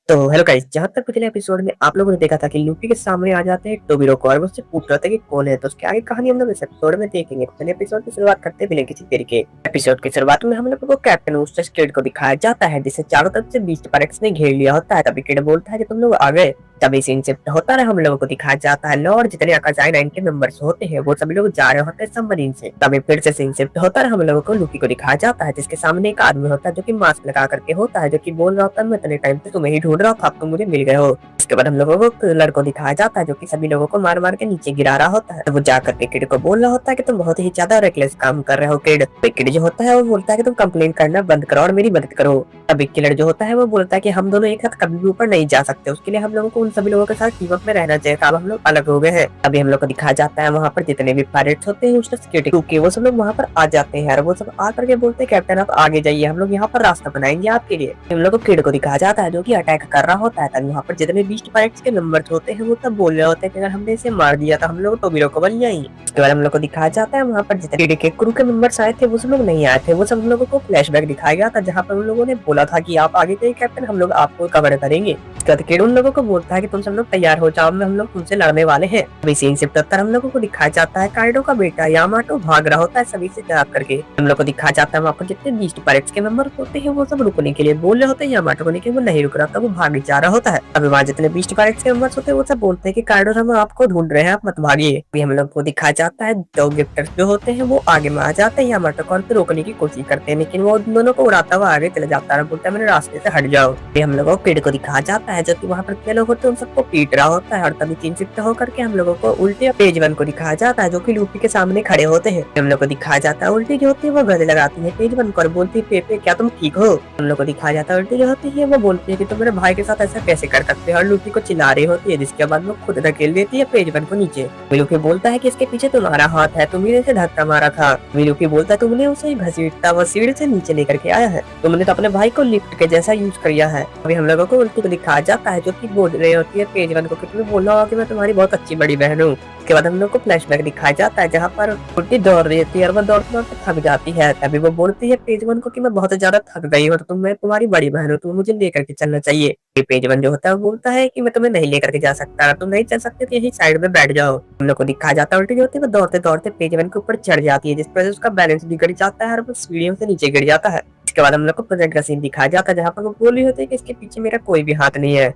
तो hello guys, जहाँ तक पिछले एपिसोड में आप लोगों ने देखा था कि लूफी के सामने आ जाते हैं टोबिरो और वो उससे पूछ रहा था कि कौन है। तो उसके आगे कहानी हम लोग इस एपिसोड में देखेंगे। पहले एपिसोड की शुरुआत करते हैं बिना किसी देरी के। एपिसोड की शुरुआत में हम लोग को कैप्टन ऊस्टस किड को दिखाया जाता है, जिसे चारों तरफ से बीस्ट पायरेट्स ने घेर लिया होता है। तभी किड बोलता है कि तुम लोग आ गए। तभी सीन शिफ्ट होता है, हम लोगों को दिखाया जाता है लॉर्ड जितने अकाजाई 9 के मेंबर्स होते हैं वो सभी लोग जा रहे होते हैं सबमरीन से। तभी फिर से सीन शिफ्ट होता है, हम लोगों को लूफी को दिखाया जाता है जिसके सामने एक आदमी होता है जो कि मास्क लगा करके होता है, जो कि बोल रहा होता है मैं इतने टाइम से तुम्हें ही ढूंढ रहा था, अब तुम मुझे मिल गए हो। इसके बाद हम लोगों को किलर को दिखाया जाता है जो कि सभी लोगों को मार मार के नीचे गिरा रहा होता है। तो वो जाकर के किड को बोल रहा होता है कि तुम बहुत ही ज्यादा रेकलेस काम कर रहे हो किड। तो किड जो होता है वो बोलता है कि तुम कंप्लेन करना बंद करो और मेरी मदद करो। अभी किलर जो होता है वो बोलता है कि हम दोनों एक साथ कभी भी ऊपर नहीं जा सकते, उसके लिए हम लोगों को उन सभी लोगों के साथ टीम अप में रहना चाहिए। अब हम लोग अलग हो गए हैं। अभी हम लोग को दिखाया जाता है वहाँ पर जितने भी पायरेट्स होते हैं उसका सिक्योरिटी क्योंकि वो सब लोग वहाँ पर आ जाते हैं और वो सब आकर के बोलते हैं कैप्टन आप आगे जाइए, हम लोग यहाँ पर रास्ता बनाएंगे आपके लिए। हम लोग को किड को दिखाया जाता है जो कि अटैक कर रहा होता है। तभी वहाँ पर जितने बीस्ट पायरेट्स के नंबर्स होते हैं वो तब बोल रहे होते हैं कि अगर हमने इसे मार दिया तो हम लोग टोबिरो को बन जाएंगे। उसके बाद हम लोग को दिखाया जाता है वहाँ पर जितने किड के क्रू के मेंबर्स आए थे वो सब लोग नहीं आए थे। वो सब हम लोगों को फ्लैशबैक दिखाया गया था जहाँ पर उन लोगों ने बोला था कि आप आगे जाइए कैप्टन, हम लोग आपको कवर करेंगे। किड उन लोगों को बोलता है कि तुम सब लोग तैयार हो जाओ, हम लोग तुमसे लड़ने वाले हैं। अभी सीन शिफ्ट होता है, हम लोगों को दिखाया जाता है काइडो का बेटा यामाटो भाग रहा होता है सभी से भाग करके। हम लोग को दिखाया जाता है वहाँ पर जितने बीस्ट पायरेट्स के मेंबर होते हैं वो सब रुकने के लिए बोल रहे होते हैं यामाटो को, लेकिन वो नहीं रुक रहा था, वो भाग जा रहा होता है। अभी वहाँ जितने बीस्ट पायरेट्स के मेंबर्स होते हैं वो सब बोलते हैं कि काइडो हम आपको ढूंढ रहे हैं, आप मत भागिए। अभी हम लोग को दिखाया जाता है दो गिफ्टर्स जो होते हैं वो आगे में आ जाते हैं, यामाटो को रोकने की कोशिश करते हैं लेकिन वो दोनों को उड़ाता हुआ आगे चले जाता है, बोलता है मेरे रास्ते से हट जाओ। हम लोगों को किड को दिखाया जाता है जो कि वहाँ पर के लोग होते हैं उन सबको पीट रहा होता है। और तभी तीन शिफ्ट होकर के हम लोगों को उल्टे पेज वन को दिखाया जाता है जो कि लूफी के सामने खड़े होते हैं। हम लोग को दिखाया जाता है उल्टी जो होती है वो गले लगाती है पेज वन को और बोलती है पेपे क्या तुम ठीक हो। हम लोग को दिखाया जाता है उल्टी जो होती है वो बोलती है कि तुम मेरे भाई के साथ ऐसा कैसे कर सकते हो, और लूफी को चिल्ला रही होती है जिसके बाद वो खुद धकेल देती है पेज वन को नीचे। लूफी बोलता है कि इसके पीछे तुम्हारा हाथ है, तुम्ही ने इसे धक्का मारा था। लूफी बोलता है तुमने उसे घसीटता वो सीढ़ी से नीचे लेकर के आया है, तुमने तो अपने भाई को लिफ्ट के जैसा यूज किया है। अभी हम लोगों को उल्टी को दिखाया जाता है जो कि बोल रही होती है पेज वन को कि तुम्हें बोला होगा कि मैं तुम्हारी बहुत अच्छी बड़ी बहन हूँ। उसके बाद हम लोग को फ्लैशबैक दिखाया जाता है जहाँ पर उल्टी दौड़ रही थी और वो दौड़ते दौड़ते थक जाती है। तभी वो बोलती है पेज वन को कि मैं बहुत ज्यादा थक गई हूँ, तो मैं तुम्हारी बड़ी बहन हूँ, तुम्हें मुझे लेकर के चलना चाहिए। पेज वन जो होता है वो बोलता है कि मैं तुम्हें नहीं लेकर के जा सकता, तुम नहीं चल सकते तो यही साइड में बैठ जाओ। हम लोग को दिखाया जाता है उल्टी जो होती है वो दौड़ते दौड़ते पेज वन के ऊपर चढ़ जाती है जिस पर उसका बैलेंस बिगड़ जाता है और वो सीढ़ियों से नीचे गिर जाता है। इसके बाद हम लोग को प्रोजेक्ट का सीन दिखाया जाता है जहाँ पर वो बोल रही होती है कि इसके पीछे मेरा कोई भी हाथ नहीं है।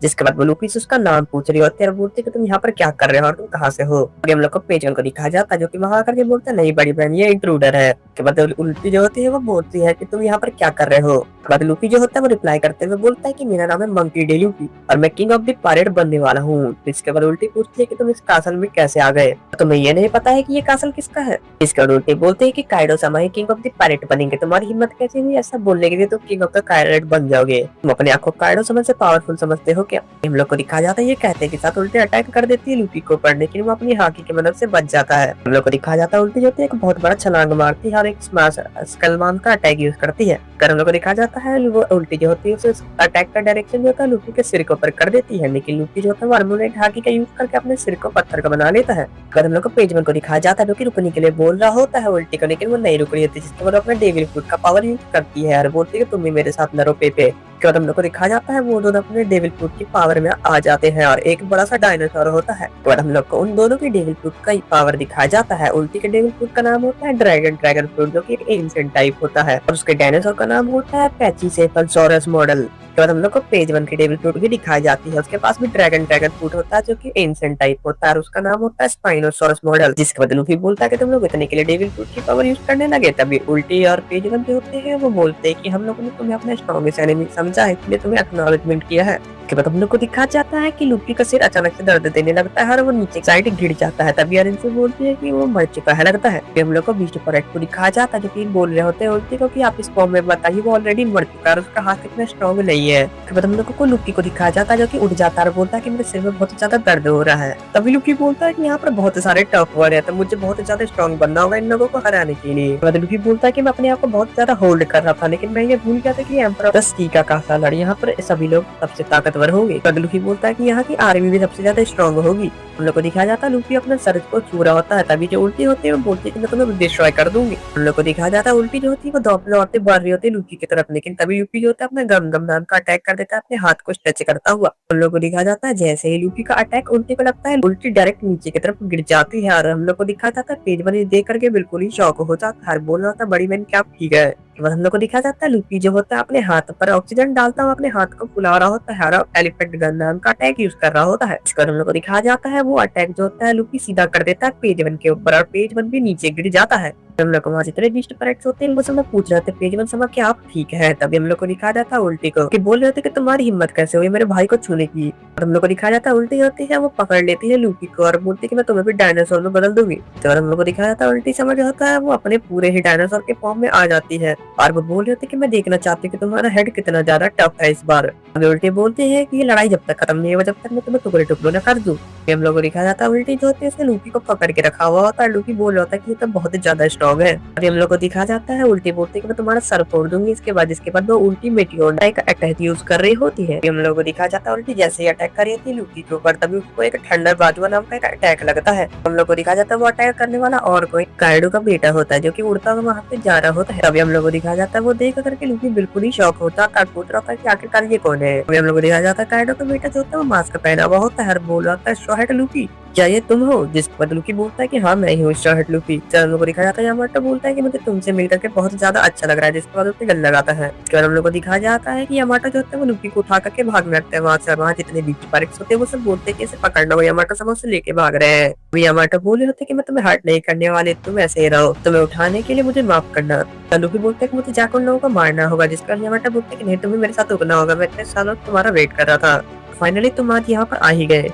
जिसके बाद वो लूफी से उसका नाम पूछ रही होती है और बोलती है कि तुम यहाँ पर क्या कर रहे हो और तुम कहाँ से हो। आगे हम लोग को पेजन को दिखाया जाता है जो कि वहां आकर के बोलता है नहीं बड़ी बहन ये इंट्रूडर है। उसके बाद लूफी जो होती है वो बोलती है कि तुम यहाँ पर क्या कर रहे हो। उसके बाद लूफी जो होता है वो रिप्लाई करते हुए बोलता है कि मेरा नाम है मंकी डी लूफी और मैं किंग ऑफ द पायरेट बनने वाला हूँ। इसके बाद उल्टी पूछती है कि तुम इस कासल में कैसे आ गए, तुम्हें ये नहीं पता है कि ये कासल किसका है। इसके बाद उल्टी बोलते है कि Kaido sama he king of the pirate बनेंगे, तुम्हारी हिम्मत कैसे हुई ऐसा बोलने के लिए, तुम किंग ऑफ द पायरेट बन जाओगे, तुम अपने आप को काइडो sama से पावरफुल समझते हो क्या। हम लोग को दिखाया जाता है ये कहते के साथ उल्टे अटैक कर देती है लूफी को ऊपर, लेकिन वो अपनी हाकी की मदद से बच जाता है। हम लोग को दिखाया जाता है उल्टी जो होती है एक बहुत बड़ा छलांग मारती है और एक स्मैश स्कलमान का अटैक यूज करती है। हम लोग को दिखाया जाता है वो उल्टी जो होती है उसे अटैक का डायरेक्शन जो होता है लूफी के सिर के ऊपर कर देती है, लेकिन लूफी जो होता है वर्मुलेट हाकी का यूज करके अपने सिर को पत्थर का बना लेता है। हम लोग को पेज वन को दिखाया जाता है जो कि रुकने के लिए बोल रहा होता है उल्टी को, लेकिन वो नहीं रुक रही होती जिसके बाद अपने डेविल फ्रूट का पावर यूज करती है और बोलती है तुम भी मेरे साथ लड़ो पेपे। उसके बाद हम लोग को दिखाया जाता है वो दोनों अपने डेविल फ्रूट की पावर में आ जाते हैं और एक बड़ा सा डायनासोर होता है। उसके बाद हम लोग को उन दोनों की डेविल फ्रूट का पावर दिखाया जाता है। उल्टी के डेविल फ्रूट का नाम होता है ड्रैगन फ्रूट जो कि एक एंशिएंट टाइप होता है और उसके डायनासोर का नाम होता है पैचीसेफलोसॉरस मॉडल। उसके बाद हम लोग को पेज वन की डेविल फ्रूट भी दिखाई जाती है, उसके पास भी ड्रैगन फ्रूट होता है जो कि एंशिएंट टाइप होता है और उसका नाम होता है स्पाइनोसॉरस मॉडल। जिसके बाद लूफी बोलता है कि तुम लोग इतने के लिए डेविल फ्रूट की पावर यूज करने लगे। तभी उल्टी और पेज वन जो होते हैं वो बोलते हैं कि हम लोगों ने तुम्हें अपना स्ट्रॉन्गेस्ट एनिमी समझा है, इसलिए तुम्हें एक्नॉलेजमेंट किया है। उसके बाद हम लोग को दिखाया जाता है कि लूफी का सिर अचानक से दर्द देने लगता है और वो नीचे साइड गिर जाता है। तभी अरिन से बोलती है कि वो मर चुका है लगता है। फिर हम लोग को बीस्ट पायरेट को दिखाया जाता है जो कि बोल रहे होते हैं उल्टी को कि आप इस फॉर्म में बताइए वो ऑलरेडी मर चुका है और उसका हाथ कितना स्ट्रॉन्ग नहीं है। उसके बाद हम लोग को लूफी को दिखाया जाता है जो कि उठ जाता है और बोलता है कि मेरे सिर में बहुत ज्यादा दर्द हो रहा है। तभी लूफी बोलता है कि यहाँ पर बहुत सारे टफ वर है तो मुझे बहुत ज्यादा स्ट्रॉन्ग बनना होगा इन लोगों को हराने के लिए। लूफी बोलता है कि मैं अपने आप को बहुत ज्यादा होल्ड कर रहा था लेकिन मैं ये भूल गया था कि एम्परर 10 टीका का सालड़ यहाँ पर सभी लोग सबसे ताकतवर होंगे। लूफी बोलता है कि यहाँ की आर्मी भी सबसे ज्यादा स्ट्रॉन्ग होगी हम लोग को दिखाया जाता है लूफी अपना सर को छू रहा होता है, तभी जो उल्टी होती है वो बोलती है कि मैं तुम्हें डिस्ट्रॉय कर दूंगी। हम लोग को दिखाया जाता है उल्टी जो होती है वो दौड़ते दौड़ते बढ़ रही होती है लूफी की तरफ, लेकिन तभी लूफी जो होता है अपने गम गम नाम का अटैक कर देता है अपने हाथ को टच करता हुआ। हम लोग को दिखाया जाता है जैसे ही लूफी का अटैक उल्टी को लगता है, उल्टी डायरेक्ट नीचे की तरफ गिर जाती है और हम लोग को दिखाया जाता है पेज बनी देख करके बिल्कुल ही शॉक हो जाता है, बोल रहा था बड़ी बहन क्या ठीक है। उसके बाद हम लोग को दिखाया जाता है लूफी जो होता है अपने हाथ पर ऑक्सीजन डालता हुआ अपने हाथ को फुला रहा होता है और एलिफेंट गन नाम का अटैक यूज कर रहा होता है। इसका हम लोग को दिखाया जाता है वो अटैक जो होता है लूफी सीधा कर देता है पेज वन के ऊपर और पेज वन भी नीचे गिर जाता है। हम लोग को वहाँ जितने डिस्ट पैरेट्स होते हैं वो सब लोग पूछ रहे थे पेज वन समा क्या आप ठीक है, तभी हम लोग को दिखाया जाता है उल्टी को कि बोल रहे थे कि तुम्हारी हिम्मत कैसे हुई मेरे भाई को छूने की। और हम लोग को दिखाया जाता है उल्टी होती है वो पकड़ लेती है लूफी को और बोलती है कि मैं तुम्हें भी डायनासोर में बदल दूंगी। तो हम लोग को दिखाया जाता है उल्टी समझ होता है वो अपने पूरे ही डायनासोर के फॉर्म में आ जाती है और वो बोल रहे थे कि मैं देखना चाहती हूँ कि तुम्हारा हेड कितना ज्यादा टफ है इस बार। अभी उल्टी बोलते हैं कि ये लड़ाई जब तक खत्म नहीं हो जब तक मैं तुम्हें टुकड़े टुकड़ों न कर दूं। हम लोग को दिखाया जाता है उल्टी जो होती है उसने लूफी को पकड़ के रखा हुआ होता है, लूफी बोल रहा होता है कि ये तो बहुत ज्यादा स्ट्रॉन्ग है। अभी हम लोग को दिखाया जाता है उल्टी बोलते है कि मैं तुम्हारा सर फोड़ दूंगी। इसके बाद वो उल्टी मेटियोर का अटैक यूज कर रही होती है। हम लोग को दिखाया जाता है उल्टी जैसे ही अटैक कर रही थी लूफी के ऊपर, तभी उसको एक ठंडर बाजुआ नाम का एक अटैक लगता है। हम लोग को दिखाया जाता है वो अटैक करने वाला और कोई काइडो का बेटा होता है जो कि उड़ता हुआ वहां पे जा रहा होता है। अभी हम लोग को दिखाया जाता है वो देख करके लूफी बिल्कुल ही शॉक होता है, पूछ रहा था कि आखिरकार ये कौन है। अभी हम लोग को दिखाया जाता है काइडो का बेटा जो होता है वो मास्क पहना हुआ होता है, बोल रहा था शॉर्ट लूफी क्या ये तुम हो, जिसके बाद लूफी बोलता है कि हाँ मैं ही हूँ शॉर्ट लूफी। हम लोग को दिखाया जाता है यामाटो बोलता है कि मुझे तुमसे मिलकर के बहुत ज्यादा अच्छा लग रहा है, जिसके बाद उससे गले लगाता है। उसके बाद हम लोग को दिखाया जाता है कि यामाटो जो होता है वो लूफी को उठा करके भागने लगता है वहां से, वहाँ जितने बीच पार्क्स होते हैं वो सब बोलते हैं कि इसे पकड़ना हो, यामाटो सब उसे लेके भाग रहे हैं। यामाटो बोले होते कि मैं तुम्हें हर्ट नहीं करने वाले, तुम ऐसे ही रहो, तुम्हें उठाने के लिए मुझे माफ करना। लूफी बोलते हैं कि मुझे जाकर उन लोगों को मारना होगा, जिसका यामाटो बोलते हैं कि नहीं तुम्हें मेरे साथ रुकना होगा, मैं इतने सालों तुम्हारा वेट कर रहा था, फाइनली तुम आज यहाँ पर आ ही गए।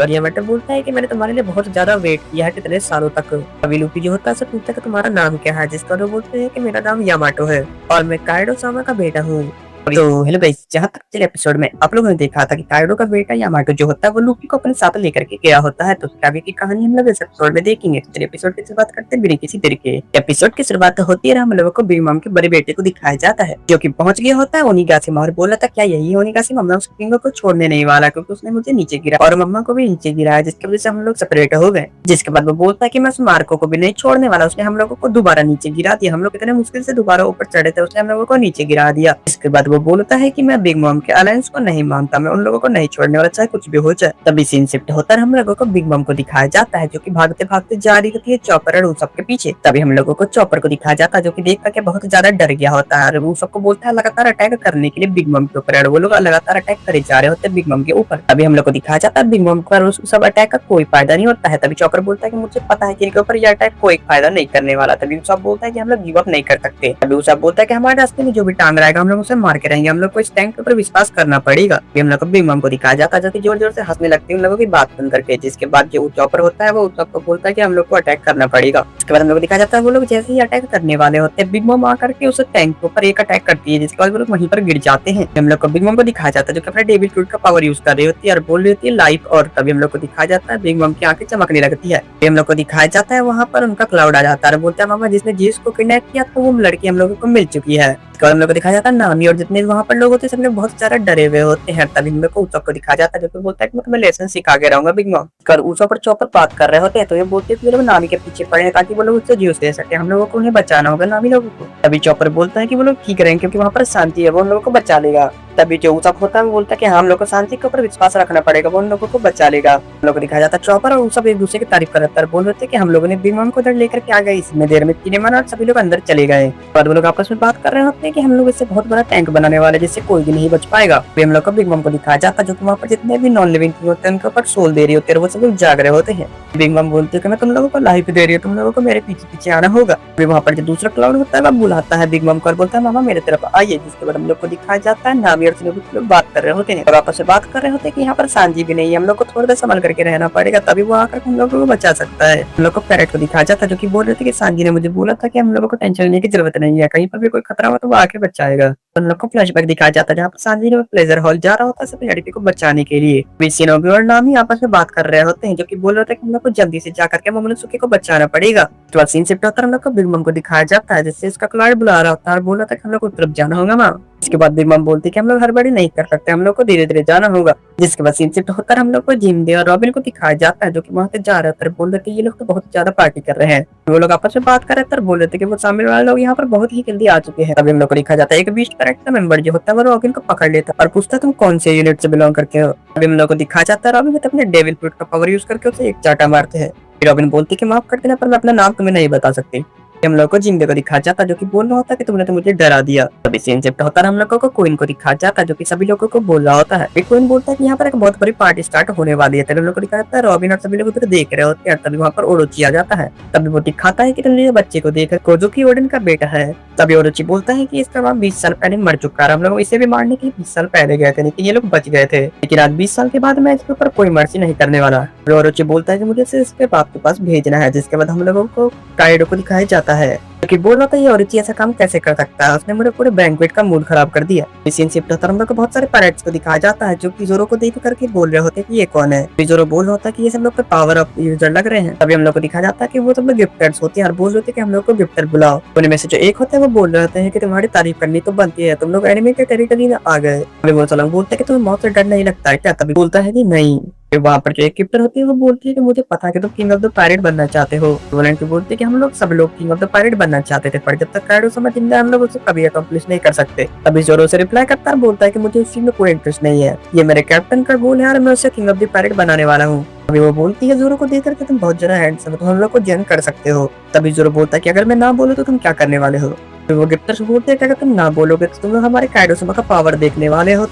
यामाटो बोलता है कि मैंने तुम्हारे लिए बहुत ज्यादा वेट किया है कितने सालों तक। अभी लूफी जो होता है उससे पूछता है कि तुम्हारा नाम क्या है, जिसका वो बोलते हैं कि मेरा नाम यामाटो है और मैं काइडो सामा का बेटा हूँ। तो हेलो गाइस, जहाँ तक पिछले एपिसोड में आप लोगों ने देखा था कि काइडो का बेटा यामाटो जो होता है वो लूफी को अपने साथ लेकर के गया होता है, तो उसके आगे की कहानी हम लोग इस एपिसोड में देखेंगे। चलिए एपिसोड की शुरुआत करते हैं बिना किसी देरी के। एपिसोड की शुरुआत होती है हम लोगों को बिग मॉम के बड़े बेटे को दिखाया जाता है जो कि पहुंच गया होता है ओनिगाशिमा और बोला था क्या यही ओनिगाशिमा, मम्मा उस किंग को छोड़ने नहीं वाला क्योंकि उसने मुझे नीचे गिरा और मम्मा को भी नीचे गिराया, जिसकी वजह से हम लोग सेपरेट हो गए। जिसके बाद वो बोलता है कि मैं उस मार्को को भी नहीं छोड़ने वाला, उसने हम लोगों को दोबारा नीचे गिरा दिया, हम लोग इतने मुश्किल से दोबारा ऊपर चढ़े थे उसने हम लोगों को नीचे गिरा दिया। इसके बाद वो बोलता है कि मैं बिग मॉम के अलायंस को नहीं मानता, मैं उन लोगों को नहीं छोड़ने वाला चाहे कुछ भी हो जाए। तभी सीन शिफ्ट होता है हम लोगों को बिग मॉम को दिखाया जाता है जो कि भागते भागते जा रही होती है चॉपर और उस के पीछे। तभी हम लोगों को चॉपर को दिखाया जाता है जो कि देख करके बहुत ज्यादा डर गया होता है और वो सबको बोलता है लगातार अटैक करने के लिए बिग मॉम के ऊपर, और वो लोग लगातार अटैक करे जा रहे होते हैं बिग मॉम के ऊपर। तभी हम लोग को दिखाया जाता है बिग मॉम पर उस सब अटैक का कोई फायदा नहीं होता है। तभी चॉपर बोलता है कि मुझे पता है कि इनके ऊपर ये अटैक कोई फायदा नहीं करने वाला। तभी सब बोलता है कि हम लोग गिव अप नहीं कर सकते। तभी वो सब बोलता है कि हमारे रास्ते में जो भी टांग रहेगा हम लोग उसे मार के रहेंगे, हम लोग को इस टैंक के ऊपर विश्वास करना पड़ेगा। हम लोग को बिग मॉम को दिखाया जाता है जो कि जोर जोर से हंसने लगती है उन लोगों की बात सुन करके। जिसके बाद जो चॉपर होता है वो सबको बोलता है कि हम लोग को अटैक करना पड़ेगा। उसके बाद हम लोग को दिखाया जाता है वो लोग जैसे ही अटैक करने वाले होते हैं बिग मॉम आकर के उस टैंक के ऊपर एक अटैक करती है, जिसके बाद वो लोग वहीं पर गिर जाते हैं। हम लोग को बिग मॉम को दिखाया जाता है जो कि अपने डेविल फ्रूट का पावर यूज कर रही होती है और बोल रही होती है लाइफ, और तभी हम लोग को दिखाया जाता है बिग मॉम की आंखें चमकने लगती है। हम लोग को दिखाया जाता है वहाँ पर उनका क्लाउड आ जाता है, बोलता है मामा जिसने जीस को किडनैप किया तो वो लड़की हम लोगों को मिल चुकी है। हम लोग को दिखाया जाता है नामी और जितने वहाँ पर लोग होते हैं सब लोग बहुत ज्यादा डरे हुए होते हैं। तभी हम लोग को उसको दिखाया जाता है जो कि बोलता है कि मैं तुम्हें लेसन सिखा के रहूंगा बिग मॉम। कर उसो पर चौपर बात कर रहे होते हैं तो ये बोलते हैं कि लोग नामी के पीछे पड़े हैं ताकि वो लोग उससे ज्यूस दे सके, हम लोगों को उन्हें बचाना होगा नामी लोगों को। तभी चौपर बोलता है कि वो लोग ठीक रहेंगे क्योंकि वहाँ पर शांति है, वो उन लोगों को बचा लेगा। तभी जो उसप होता है वो बोलता है कि हम लोग को शांति के ऊपर विश्वास रखना पड़ेगा, वो उन लोगों को बचा लेगा। हम लोग को दिखाया जाता है चौपर और उसप एक दूसरे की तारीफ करता है, बोल रहे थे कि हम लोगों ने बिग मॉम को उधर लेकर के आ गए, इसमें देर में तीन मन और सभी लोग अंदर चले गए। बाद वो लोग आपस में बात कर रहे होते हैं कि हम लोग इससे बहुत बड़ा टैंक बनाने वाले जिससे कोई भी नहीं बच पाएगा। हम लोग को बिग मॉम को दिखाया जाता है जो कि वहाँ पर जितने भी नॉन लिविंग होते हैं उनके ऊपर सोल दे रही होते हैं, वो सब लोग जाग रहे होते हैं। बिग मॉम बोलते हैं कि मैं तुम लोगों को लाइफ दे रही हूँ, तुम लोगों को मेरे पीछे पीछे आना होगा। वहाँ पर जो दूसरा क्लाउड होता है वो बुलाता है बिग मॉम को और बोलता है मामा मेरे तरफ आइए। जिसके बाद हम लोग को दिखाया जाता है नामी और लोग बात कर रहे होते हैं और आपस में बात कर रहे होते हैं कि यहाँ पर सांजी भी नहीं है, हम लोग को थोड़ा सा संभल करके रहना पड़ेगा तभी वो आकर हम लोगों को बचा सकता है। हम लोग को पैरेट को दिखाया जाता है जो कि बोल रहे थे कि सांजी ने मुझे बोला था कि हम लोगों को टेंशन लेने की जरूरत नहीं है, कहीं पर भी कोई खतरा हो तो वो आके बचाएगा। उन लोग को फ्लैशबैक दिखाया जाता है जहाँ पर सांजी ने प्लेजर हॉल जा रहा होता है सभी लड़की को बचाने के लिए। शिनोबी और नामी आपस में बात कर रहे होते हैं जो कि बोल रहे थे कि हम लोग को जल्दी से जा करके मोमोनोसुके को बचाना पड़ेगा। तो सीन शिफ्ट होता है हम लोग को बिग मॉम को दिखाया जाता है जिससे इसका क्लाइंट बुला रहा होता है और बोल रहा था कि हम लोग को तरफ जाना होगा माँ। इसके बाद बिग मॉम बोलती है कि हम लोग हड़बड़ी नहीं कर सकते, हम लोग को धीरे धीरे जाना होगा। जिसके बाद सीन शिफ्ट होकर हम लोग को जिंदे और रॉबिन को दिखाया जाता है, जो कि वहां से जा रहे थे, बोल रहे थे ये लोग तो बहुत ज्यादा पार्टी कर रहे हैं। वो लोग आपस में बात कर रहे थे और बोल रहे थे कि वो सामने वाले लोग यहाँ पर बहुत ही जल्दी आ चुके हैं। तभी हम लोग को दिखाया जाता है एक बीस्ट कैरेक्टर मेंबर जो होता है वो रॉबिन को पकड़ लेता है और पूछता है तुम कौन से यूनिट से बिलोंग करके हो। तभी हम लोग को दिखाया जाता है रॉबिन अपने डेविल फ्रूट का पावर यूज करके उसे एक चाटा मारते हैं। रॉबिन बोलती है कि माफ कर देना पर मैं अपना नाम तुम्हें नहीं बता सकती। हम लोग को जिंदे को दिखा जाता जो कि बोल रहा होता है कि तुमने तो मुझे डरा दिया। तभी सीन शिफ्ट होता है हम लोगों को क्वीन को दिखा जाता जो कि सभी लोगों को बोल रहा होता है। क्वीन बोलता है कि यहाँ पर एक बहुत बड़ी पार्टी स्टार्ट होने वाली है। तभी हम लोग को दिखा जाता है रॉबिन और सभी लोग उधर देख रहे होते हैं। तभी वहाँ पर ओरोची आ जाता है। तभी वो दिखाता है कि तुमने बच्चे को देखा कोजो की ओडिन का बेटा है। तभी ओरोची बोलता है कि इसका बाप 20 साल पहले मर चुका है, हम लोग इसे भी मारने के लिए 20 साल पहले गए थे, लेकिन ये लोग बच गए थे। लेकिन आज 20 साल के बाद मैं इसके ऊपर कोई मर्जी नहीं करने वाला। ओरोची बोलता है कि मुझे इसे इसके बाप के पास भेजना है। जिसके बाद हम लोगों को काइडो को दिखाया जाता है कि बोल रहा था ये ओरोची ऐसा काम कैसे कर सकता है, उसने मेरे पूरे बैंक्वेट का मूड खराब कर दिया। सीन शिफ्ट होता है हम लोग को बहुत सारे पायरेट्स को दिखाया जाता है जो कि जोरो को देख करके बोल रहे होते हैं कि ये कौन है। जोरो बोल रहा होता है कि ये सब लोग पावर ऑफ यूजर लग रहे हैं। तभी हम लोग को दिखाया जाता है कि वो सब लोग गिफ्टर्स होते हैं और बोल रहे थे कि हम लोग को गिफ्टर बुलाओ। उनमें में से जो एक होता है वो बोल रहे होते हैं कि तुम्हारी तारीफ करनी तो बनती है, तुम लोग एनिमे के टेरिटरी में आ गए। तभी वो सब लोग बोलते हैं कि तुम्हें मौत से डर नहीं लगता है क्या। तभी बोलता है कि नहीं। वहाँ पर जो एक कैप्टन होती है वो बोलती है कि मुझे पता है कि तुम किंग ऑफ द पायरेट बनना चाहते हो। वोलेंट बोलते हैं कि हम लोग सब लोग किंग ऑफ द पायरेट बनना चाहते थे, पर जब तक काइडो समझ जिंदा हम लोग उसे कभी अकम्प्लिश नहीं कर सकते। तभी जोरो से रिप्लाई करता है, बोलता है कि मुझे इस चीज में कोई इंटरेस्ट नहीं है, ये मेरे कैप्टन का गोल है और मैं उसे किंग ऑफ द पायरेट बनाने वाला हूँ। अभी वो बोलती है जोरो को देख करके तुम बहुत ज्यादा हैंडसम हो, तुम हम लोग को जन कर सकते हो। तभी जोरो बोलता है कि अगर मैं ना बोलूं तो तुम क्या करने वाले हो। तो वो गिफ्टर से बोलते हैं कि अगर तुम ना बोलोगे तो तुम लोग हमारे काइडो समा का पावर देखने वाले हो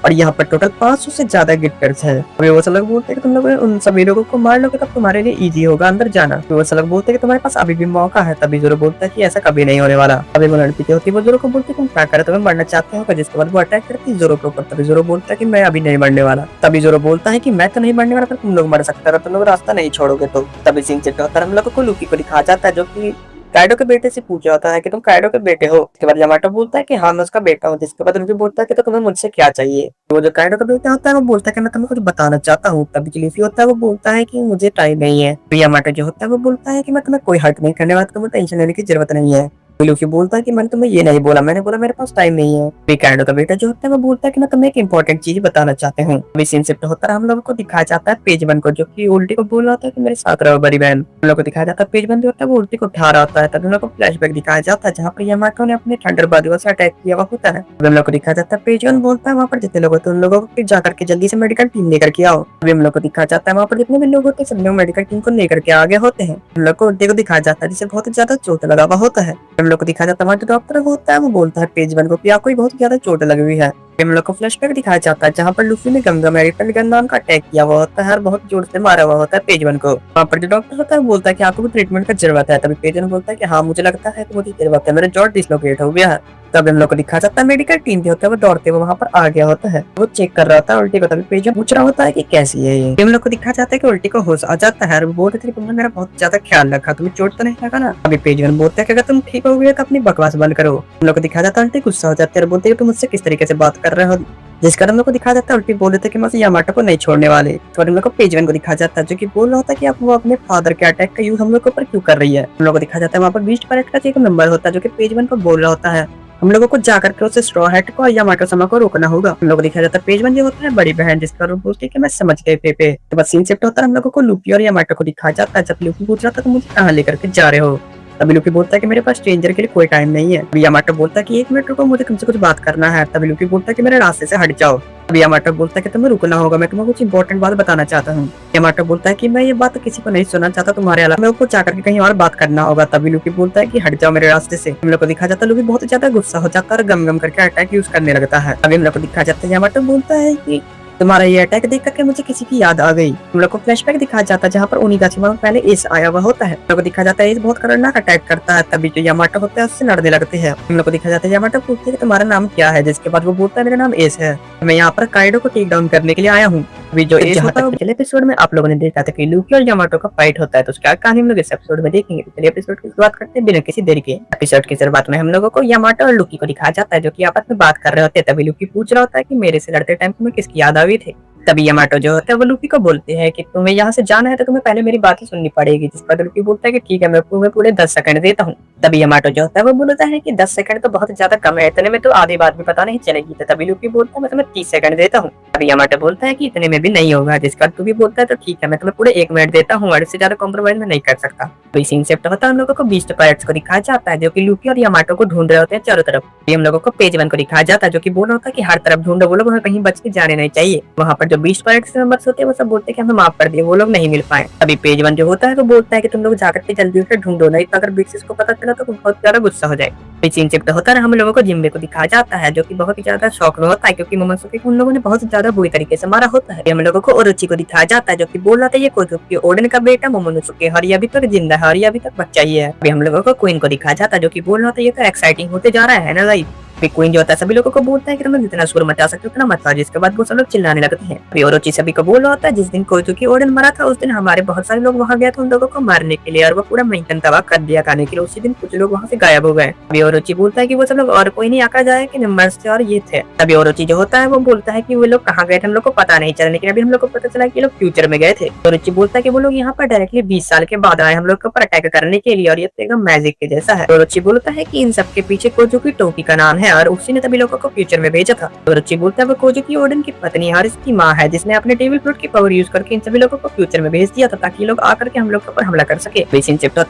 और यहाँ पर टोटल 500 से ज्यादा गिफ्टर्स हैं। अभी वो सब लोग बोलते हैं कि तुम लोग उन सभी लोगों को मार लोगे तब तुम्हारे लिए इजी होगा अंदर जाना। तो वो सब लोग बोलते हैं कि तुम्हारे पास अभी भी मौका है। तभी जोरो बोलता है कि ऐसा कभी नहीं होने वाला। अभी वो लड़की होती है वो जोरो को बोलती है तुम क्या करे, तुम्हें मरना चाहते हो। जिसके बाद वो अटैक करती है जोरो के ऊपर। तभी जोरो बोलता है कि मैं अभी नहीं मरने वाला। तभी जोरो बोलता है कि मैं तो नहीं मरने वाला पर तुम लोग मर सकते हो, तुम लोग रास्ता नहीं छोड़ोगे तो। तभी सीन शिफ्ट होता है हम लोगों को लूकी को दिखाया जाता है जो कि काइडो के बेटे से पूछा होता है कि तुम काइडो के बेटे हो। उसके बाद यामाटो बोलता है कि हाँ मैं उसका बेटा हूँ। जिसके बाद रुफी बोलता है कि तो तुम्हें मुझसे क्या चाहिए। वो जो काइडो का बेटा होता है वो बोलता है कि मैं तुम्हें कुछ बताना चाहता हूँ। तभी जो लूफी होता है वो बोलता है कि मुझे टाइम नहीं है। तो यामाटो जो होता है वो बोलता है कि मैं तुम्हें कोई हर्ट नहीं करने वाला, तुम्हें टेंशन लेने की जरूरत नहीं है। लूफी बोलता है कि मैंने तुम्हें ये नहीं बोला, मैंने बोला मेरे पास टाइम नहीं है। फिर काइडो का बेटा जो होता है वो बोलता है कि मैं तुम्हें एक इंपॉर्टेंट चीज बताना चाहते हूँ। अभी सीन शिफ्ट होता है हम लोगों को दिखाया जाता है पेज 1 को जो कि उल्टी को बोल रहा होता है कि मेरे साथ रहो बड़ी बहन। हम लोग को दिखाया जाता है पेज 1 जो होता है वो उल्टी को उठा रहा होता है। तब हम लोग को फ्लैशबैक दिखाया जाता है जहाँ पर यामाटो ने अपने थंडरबर्ड से अटैक किया हुआ होता है। हम लोग को दिखाया जाता है पेज 1 बोलता है वहाँ पर जितने लोग होते हैं उन लोगों को जाकर के जल्दी से मेडिकल टीम लेकर के आओ। अभी हम लोग को दिखाया जाता है वहाँ पर जितने भी लोग होते हैं सब लोग मेडिकल टीम को लेकर के आगे होते हैं। हम लोग को उल्टी को दिखाया जाता है जिसे बहुत ज्यादा चोट लगा हुआ होता है। हम लोग को दिखाया जाता है डॉक्टर होता है वो बोलता है पेज 1 को कि आपको बहुत ज्यादा चोट लगी हुई है। हम लोग को फ्लैशबैक दिखाया जाता है जहाँ पर लूफी ने गंगा मेरिटल गन नाम का अटैक किया हुआ होता है और बहुत जोर से मारा हुआ होता है पेज 1 को। वहाँ पर जो डॉक्टर होता है वो बोलता है कि आपको भी ट्रीटमेंट का जरूरत है। तभी पेज 1 बोलता है कि हाँ मुझे लगता है कि मुझे जरूरत है, मेरा जॉ डिसलोकेट हो गया है। तब हम लोग को दिखा जाता है मेडिकल टीम जो होता है वो दौड़ते हुए वहाँ पर आ गया होता है, वो चेक कर रहा होता है उल्टी को। तभी पेज 1 पूछ रहा होता है कि कैसी है ये। हम लोग को दिखा जाता है कि उल्टी को होश आ जाता है और वो बोल रहे थे कि तुमने मेरा बहुत ज्यादा ख्याल रखा, तुम्हें चोट तो नहीं लगा ना। अभी पेज 1 बोलते हैं कि अगर तुम ठीक हो गए तो अपनी बकवास बंद करो। हम लोग को दिखा जाता है उल्टी गुस्सा हो जाते हैं और बोलते हैं तुम मुझसे किस तरीके से बात कर रहे हो। जिस कारण हम लोग को दिखा जाता है उल्टी बोल रहे थे कि मैं यामाटो को नहीं छोड़ने वाले। तो हम लोग को पेज 1 को दिखा जाता है जो कि बोल रहा होता है कि आप वो अपने फादर के अटैक का यूज हम लोग के ऊपर क्यों कर रही है। हम लोग को दिखा जाता है वहाँ पर बीस्ट पैरेट का एक मेंबर होता है जो कि पेज 1 को बोल रहा होता है हम लोगों को जाकर के उसे स्ट्रॉ हैट को और यामाटो समा को रोकना होगा। हम लोग को दिखाया जाता है पेज 1 जो होता है बड़ी बहन जिसका रूप बोलती है कि मैं समझ गई पेपे। तो बस सीन शिफ्ट होता है हम लोगों को लूफी और यामाटो को दिखाया जाता है। जब लूफी पूछ रहा था तो मुझे कहाँ लेकर के जा रहे हो। तभी लूफी बोलता है कि मेरे पास स्ट्रेंजर के लिए कोई टाइम नहीं है। अभी यामाटो बोलता है कि 1 मिनट रुको मुझे तुमसे कुछ बात करना है। तभी लूफी बोलता है कि मेरे रास्ते से हट जाओ। अभी यामाटो बोलता है कि तुम्हें रुकना होगा, मैं तुम्हें कुछ इंपॉर्टेंट बात बताना चाहता हूँ। यामाटो बोलता है कि मैं ये बात किसी को नहीं सुनना चाहता तुम्हारे अलावा, मेरे को जाकर के कहीं और बात करना होगा। तभी लूफी बोलता है कि हट जाओ मेरे रास्ते से। हम लोग को दिखा जाता है लूफी बहुत ज्यादा गुस्सा हो जाता है और गम गम करके अटैक यूज करने लगता है। अभी हम लोग को दिखा जाता है यामाटो बोलता है कि तुम्हारा ये अटैक देख करके मुझे किसी की याद आ गई। हम लोग को फ्लैशबैक दिखाया जाता है जहाँ पर ओनिगाशिमा में पहले एस आया हुआ होता है। हम लोग को दिखा जाता है एस बहुत खतरनाक अटैक करता है। तभी जो यामाटो होता है उससे लड़ने लगते हैं। हम लोग को दिखा जाता है यामाटो पूछते हैं कि तुम्हारा नाम क्या है। जिसके बाद वो बोलता है मेरा नाम एस है, मैं यहाँ पर काइडो को टेक डाउन करने के लिए आया हूँ। अभी जो एस होता है पिछले एपिसोड में आप लोगों ने देखा था कि लूफी और यामाटो का फाइट होता है, तो उसका कहानी हम लोग इस एपिसोड में देखेंगे। चलिए एपिसोड की शुरुआत करते हैं बिना किसी देरी के। एपिसोड की शुरुआत में हम लोगों को यामाटो और लूकी को दिखाया जाता है जो कि आपस में बात कर रहे होते हैं। तभी लूकी पूछ रहा होता है कि मेरे से लड़ते टाइम तुम्हें किसकी याद आई थी। तभी यामाटो जो होता है वो लूफी को बोलते हैं कि तुम्हें यहाँ से जाना है तो तुम्हें पहले मेरी बातें सुननी पड़ेगी, जिस पर लूफी बोलता है कि ठीक है, मैं तुम्हें पूरे 10 सेकंड देता हूँ। तभी यामाटो जो होता है वो बोलता है कि 10 सेकंड तो बहुत ज्यादा कम है, इतने में तो आधी बात भी पता नहीं चलेगी। तो तभी लूफी बोलता है मैं तुम्हें 30 सेकंड देता हूँ। तभी यामाटो बोलता है कि इतने में भी नहीं होगा, जिसका लूफी बोलता है तो ठीक है, मैं तुम्हें पूरे 1 मिनट देता हूँ और इससे ज्यादा कॉम्प्रोमाइज में नहीं कर सकता। तो इस सीन से होता है हम लोगों को बीस्ट पायरेट्स को दिखाया जाता है जो कि लूफी और यामाटो को ढूंढ रहे होते हैं चारों तरफ। ये हम लोगों को पेज 1 को दिखाया जाता है जो कि बोल रहा होता है कि हर तरफ ढूंढो, वो लोग वहाँ कहीं बच के जाने नहीं चाहिए। वहाँ पर जो बीस्ट पायरेट्स मेंबर्स होते हैं वो सब बोलते हैं कि हमें माफ कर दिए, वो लोग नहीं मिल पाए। अभी पेज 1 जो होता है वो बोलता है कि तुम लोग जाकर के जल्दी से ढूंढो, नहीं तो अगर बिग को पता चला तो बहुत ज्यादा गुस्सा हो जाए। सीन शिफ्ट होता है हम लोगों को जिम्बे को दिखाया जाता है जो कि बहुत ही ज्यादा शौक में होता है क्योंकि मोमोसुके को उन लोगों ने बहुत ज्यादा बुरी तरीके से मारा होता है। हम लोगों को ओरोची को दिखाया जाता है जो कि बोल रहा था ये कोजुकी ओडेन का बेटा मोमोनोसुके हरी अभी तक जिंदा है, हरी अभी तक बच्चा ही है। अभी हम लोगों को क्वीन को दिखाया जाता है जो कि बोल रहा था ये तो एक्साइटिंग होते जा रहा है ना गाइस। क्वीन जो होता है सभी लोगों को बोलता है कि तुम जितना शोर मचा सकते हो उतना मचा, जिसके बाद वो सब लोग चिल्लाने लगते हैं। अभी ओरोची सभी को बोल रहा होता है जिस दिन कोजुकी ओडेन मरा था उस दिन हमारे बहुत सारे लोग वहाँ गए थे उन लोगों को मारने के लिए और वो पूरा मेंटन तबाह कर दिया खाने के लिए। उसी दिन कुछ लोग वहाँ से गायब हो गए। अभी ओरोची बोलता है कि वो सब लोग और कोई नहीं आकर जाए कि मेंबर्स थे और ये थे। अभी ओरोची जो होता है वो बोलता है कि वो लोग कहाँ गए थे हम लोग को पता नहीं चला, लेकिन अभी हम लोग को पता चला कि ये लोग फ्यूचर में गए थे। ओरोची बोलता है कि वो लोग यहाँ पर डायरेक्टली 20 साल के बाद आए हम लोग के ऊपर अटैक करने के लिए और ये तो एकदम मैजिक के जैसा है। ओरोची बोलता है कि इन सब के पीछे कोजुकी टोकी का नाम है और उसी ने तभी लोगों को फ्यूचर में भेजा था। ओरोची बोलता है वो कोजुकी ओडेन की पत्नी हारिस की माँ है जिसने अपने डेविल फ्रूट की पावर यूज करके इन सभी लोगों को फ्यूचर में भेज दिया था ताकि लोग आकर के हम लोग के ऊपर हमला कर सके।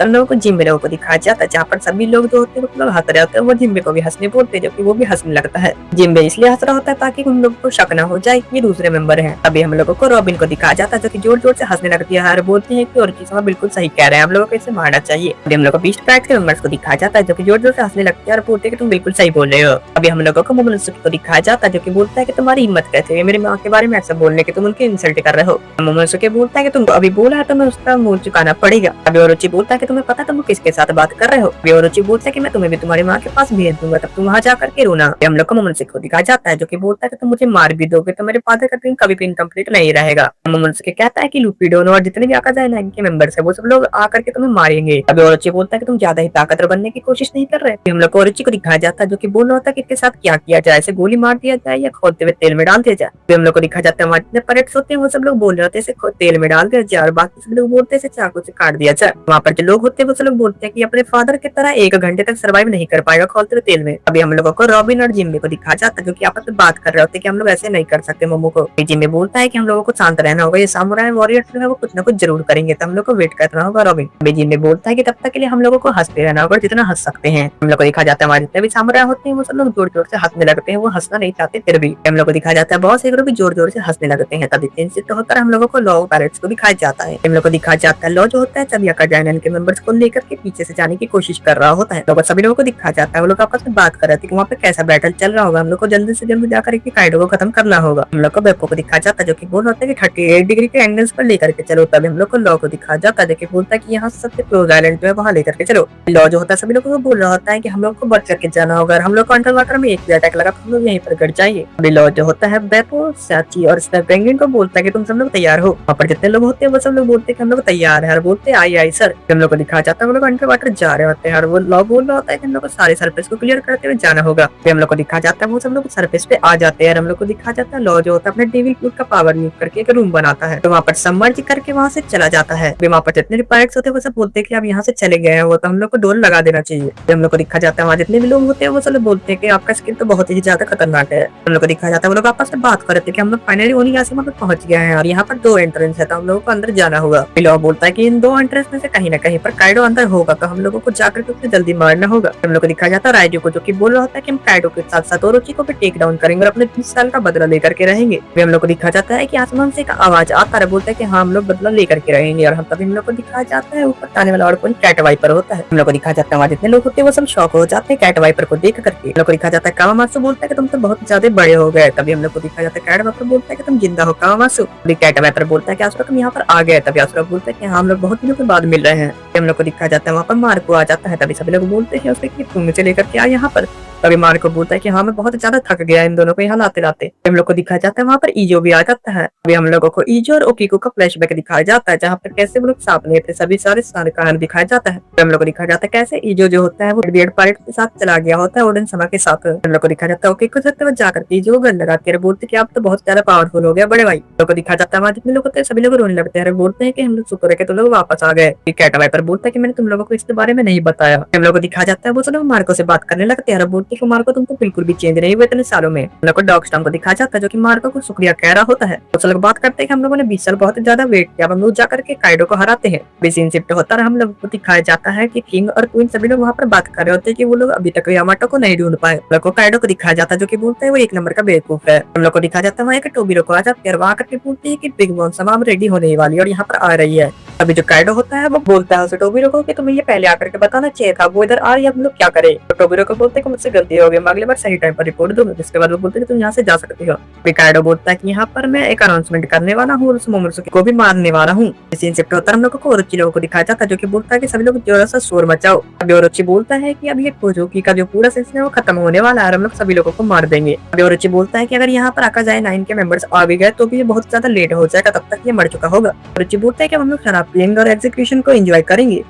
लोगों को जिम्बे लोगों को दिखाया जाता है जहाँ पर सभी लोग जो होते हैं वो लोग हंस रहे होते हैं, वो जिम्बे को भी हंसने बोलते हैं जबकि वो भी हंसने लगता है। जिम्बे इसलिए हंस रहा होता है ताकि उन लोगों को शक न हो जाए ये दूसरे मेंबर हैं। अभी हम लोगों को रॉबिन को दिखाया जाता है जो कि जोर जोर से हंसने लगती है और बोलते हैं कि ओरोची sama बिल्कुल सही कह रहे हैं, हम लोगों को इसे मारना चाहिए। अभी हम लोग को बीस्ट पैक्स के मेंबर्स को दिखाया जाता है जो कि जोर जोर से हंसने लगते हैं और बोलते हैं कि तुम बिल्कुल सही बोल रहे हो। अभी हम लोगों को मोमोनोसुके को दिखाया जाता है जो कि बोलता है कि तुम्हारी हिम्मत कैसे है मेरी माँ के बारे में ऐसा बोलने की, तुम उनकी इंसल्ट कर रहे हो। मोमोनोसुके बोलता है कि तुम अभी बोला है तो मैं उसका मुंह चुकाना पड़ेगा। अभी ओरोची बोलता है कि तुम्हें पता तुम किसके साथ बात कर रहे हो। अभी ओरोची बोलता है कि मैं तुम्हें भी तुम्हारी माँ के पास भेज दूंगा, तब तुम वहाँ जाकर के रोना। हम लोग को मोमोनोसुके को दिखाया जाता है जो कि बोलता है कि तुम मुझे मार भी दोगे तो मेरे फादर का ड्रीम कभी भी इनकम्प्लीट नहीं रहेगा। मोमोनोसुके कहता है कि लूफी डोनो और जितने भी आकाजाई नाइन के मेंबर्स है वो सब लोग आकर के तुम्हें मारेंगे। अभी ओरोची बोलता है कि तुम ज्यादा ही ताकतवर बनने की कोशिश नहीं कर रहे। हम लोग को ओरोची को दिखाया जाता है जो कि बोल रहा होता है कि इसके साथ क्या किया जाए, ऐसे गोली मार दिया जाए या खोदते हुए तेल में डाल दिया जाए। फिर हम लोग को दिखाया जाता है वहाँ जितने परेड्स होते हैं वो सब लोग बोल रहे होते हैं इसे तेल में डाल दिया जाए और बाकी सब लोग बोलते हैं इसे चाकू से काट दिया जाए। वहाँ पर जो लोग होते हैं वो सब लोग बोलते हैं कि अपने फादर की तरह 1 घंटे तक सर्वाइव नहीं कर पाएगा खोलते हुए तेल में। अभी हम लोगों को रॉबिन और जिम्बे को दिखाया जाता है जो कि आपस में बात कर रहे होते हैं कि हम लोग ऐसे नहीं कर सकते मोमो को। जिम्बे बोलता है कि हम लोगों को शांत रहना होगा, ये सामुराई वॉरियर्स जो है वो कुछ ना कुछ जरूर करेंगे तो हम लोग को वेट करना होगा। रॉबिन अभी जिम्बे बोलता है कि तब तक के लिए हम लोगों को हंसते रहना होगा जितना हंस सकते हैं। हम लोग को दिखाया जाता है हमारे जितने भी सामुराई होते हैं वो सब लोग जोर जोर से हंसने लगते हैं, वो हंसना नहीं चाहते फिर भी। हम लोग को दिखाया जाता है बहुत से भी जोर जोर से हंसने लगते हैं। तभी तो होकर हम लोगों को लॉ पैरेट्स को दिखाया जाता है। हम लोग को दिखाया जाता है लॉ जो होता है सभी अकाजाई के मेंबर्स को लेकर के पीछे से जाने की कोशिश कर रहा होता है। तो सभी लोगों को दिखाया जाता है वो लोग आपस में बात कर रहे थे कि वहाँ पे कैसा बैटल चल रहा होगा, हम लोग को जल्दी से जल्दी जाकर के काइडो को खत्म करना होगा। हम लोग को बेप्पो को दिखाया जाता है जो कि बोल रहा है कि 38 डिग्री के एंगल्स पर लेकर के चलो। तभी हम लोग को लॉ को दिखाया जाता है जो कि बोलता है कि यहाँ सबसे क्लोज आइलैंड जो है वहाँ लेकर के चलो। लॉ जो होता है सभी लोगों को बोल रहा होता है कि हम लोग को बच करके जाना होगा, हम लोग को अंडर वाटर में एक भी अटैक लगा तो हम लोग यहीं पर गड़ जाएंगे। अभी लॉ जो होता है बेप्पो साची और पेंगुइन को बोलता है कि तुम सब लोग तैयार हो। वहाँ पर जितने लोग होते हैं वो सब लोग बोलते हैं कि हम लोग तैयार है और बोलते हैं आई आई सर। हम लोग को दिखाया जाता है वो लोग अंडर वाटर जा रहे होते हैं और वो लॉ बोल रहा होता है कि हम लोग को सारे सरफेस को क्लियर करते हुए जाना होगा। फिर हम लोग को दिखाया जाता है वो सब लोग सरफेस पे आ जाते हैं और हम लोग को दिखाया जाता है लॉ जो होता है अपने डेविल फ्रूट का पावर यूज करके एक रूम बनाता है तो वहाँ पर सबमर्ज करके वहाँ से चला जाता है। वहाँ पर जितने भी पायरेट्स होते हैं वो सब बोलते हैं कि अब यहाँ से चले गए हैं वो तो हम लोग को डोर लगा देना चाहिए। फिर हम लोग को दिखाया जाता है वहाँ जितने भी लोग होते हैं वो सब बोलते हैं कि आपका स्किन तो बहुत ही ज्यादा खतरनाक है। हम लोग को दिखाया जाता है वो लोग आपस में बात कर रहे थे कि हम लोग फाइनली उन्हीं आसमान पर पहुंच गए हैं और यहाँ पर 2 एंट्रेंस है तो हम लोगों को अंदर जाना होगा। लॉ बोलता है कि इन 2 एंट्रेंस में से कहीं ना कहीं पर काइडो अंदर होगा तो हम लोगों को जाकर के उसे जल्दी मारना होगा। हम लोग को दिखाया जाता है राइजू को जो कि बोल रहा होता है कि हम काइडो के साथ साथ ओरोची को भी टेक डाउन करेंगे और अपने 20 साल का बदला लेकर के रहेंगे। फिर हम लोग को दिखाया जाता है कि आसमान से एक आवाज आता है, बोलता है कि हाँ हम लोग बदला लेकर के रहेंगे और हम तभी हम लोग को दिखाया जाता है ऊपर आने वाला और कोई कैट वाइपर होता है। हम लोग को दिखाया जाता है वहाँ जितने लोग होते हैं वो सब शॉक हो जाते हैं कैट वाइपर को देख करके। हम लोग को दिखाया जाता है कावामासु बोलता है कि तुम तो बहुत ज्यादा बड़े हो गए। तभी हम लोग को दिखाया जाता है कैट वाइपर बोलता है कि तुम जिंदा हो कावामासु। कैट वाइपर बोलता है कि आसुरा तुम यहाँ पर आ गए। तभी आसुरा बोलता है कि हाँ हम लोग बहुत दिनों के बाद मिल रहे हैं। हम लोग को दिखाया जाता है वहाँ पर मार्को आ जाता है। तभी सभी लोग बोलते हैं उससे कि तुम मुझे लेकर के आ यहाँ पर। तभी मार्को बोलता है कि हाँ मैं बहुत ज्यादा थक गया इन दोनों को यहाँ लाते लाते। हम लोग को दिखाया जाता है वहाँ पर ईजो भी आ जाता है। अभी हम लोगों को ईजो और ओकीको का फ्लैशबैक दिखाया जाता है, जहाँ पर कैसे वो लोग सामने थे सभी सारे कहानी दिखाया जाता है। हम लोग को दिखाया जाता है कैसे ईजो जो होता है वो बियर्ड पायरेट के साथ चला गया होता है ओडेन समा के साथ। हम लोग को दिखाया जाता है ओकीको से जाकर ईजो गन लगाते हैं, बोलते कि आप तो बहुत ज्यादा पावरफुल हो गया बड़े भाई। लोग को दिखाया जाता है वहाँ जितने लोग होते हैं सभी लोग रोने लगते हैं, बोलते हैं कि हम लोग शुक्र है कि तुम लोग वापस आ गए। कैट वाइपर बोलता है कि मैंने तुम लोगों को इसके बारे में नहीं बताया। हम लोग को दिखाया जाता है वो सब मार्को से बात करने लगते हैं, बोलते कि मार्को तुम तो बिल्कुल भी चेंज नहीं हुए इतने सालों में। हम लोग को डॉग स्टॉर्म को दिखाया जाता है जो कि मार्को को शुक्रिया कह रहा होता है। तो लोग बात करते हैं कि हम लोगों ने 20 साल बहुत ज्यादा वेट किया, हम लोग जाकर के काइडो को हराते हैं। सीन शिफ्ट होता है, हम लोग को दिखाया जाता है कि किंग और क्वीन सभी लोग वहाँ पर बात कर रहे होते हैं कि वो लोग अभी तक यामाटो को नहीं ढूंढ पाए। लोग को काइडो को दिखाया जाता है जो कि बोलते हैं वो एक नंबर का बेवकूफ है। हम लोग को दिखाया जाता है वहाँ एक टोबिरो को आ जाते हैं, वहाँ करके बोलते हैं कि बिग बॉन समाम रेडी होने वाली और यहाँ पर आ रही है। अभी जो काइडो होता है वो बोलता है उसे टोबिरो को कि तुम्हें ये पहले आकर के बताना चाहिए था, वो इधर आ रही है, हम लोग क्या करें। तो टोबिरो को बोलते हैं कि मुझसे गलती हो गई, मैं अगली बार सही टाइम पर रिपोर्ट दूंगा। जिसके बाद वो बोलते हैं कि तुम यहाँ से जा सकती हो। काइडो बोलता है कि यहाँ पर मैं एक अनाउंसमेंट करने वाला हूँ और उस मोमोत्सु को भी मारने वाला हूँ। सीन शिफ्ट होता है, हम लोगों को ओरोची लोगों को दिखाया जाता है जो कि बोलता है कि सभी लोग जोर से शोर मचाओ। अभी ओरोची बोलता है कि अब ये कोजोकी का जो पूरा सिलसिला है वो खत्म होने वाला है, हम लोग सभी लोगों को मार देंगे। अभी ओरोची बोलता है कि अगर यहाँ पर आकाजाई 9 के मेंबर्स आ भी गए तो भी ये बहुत ज्यादा लेट हो जाएगा, तब तक ये मर चुका होगा। ओरोची बोलता है कि हम लोग शराब पियेंगे और एग्जीक्यूशन को एंजॉय करेंगे।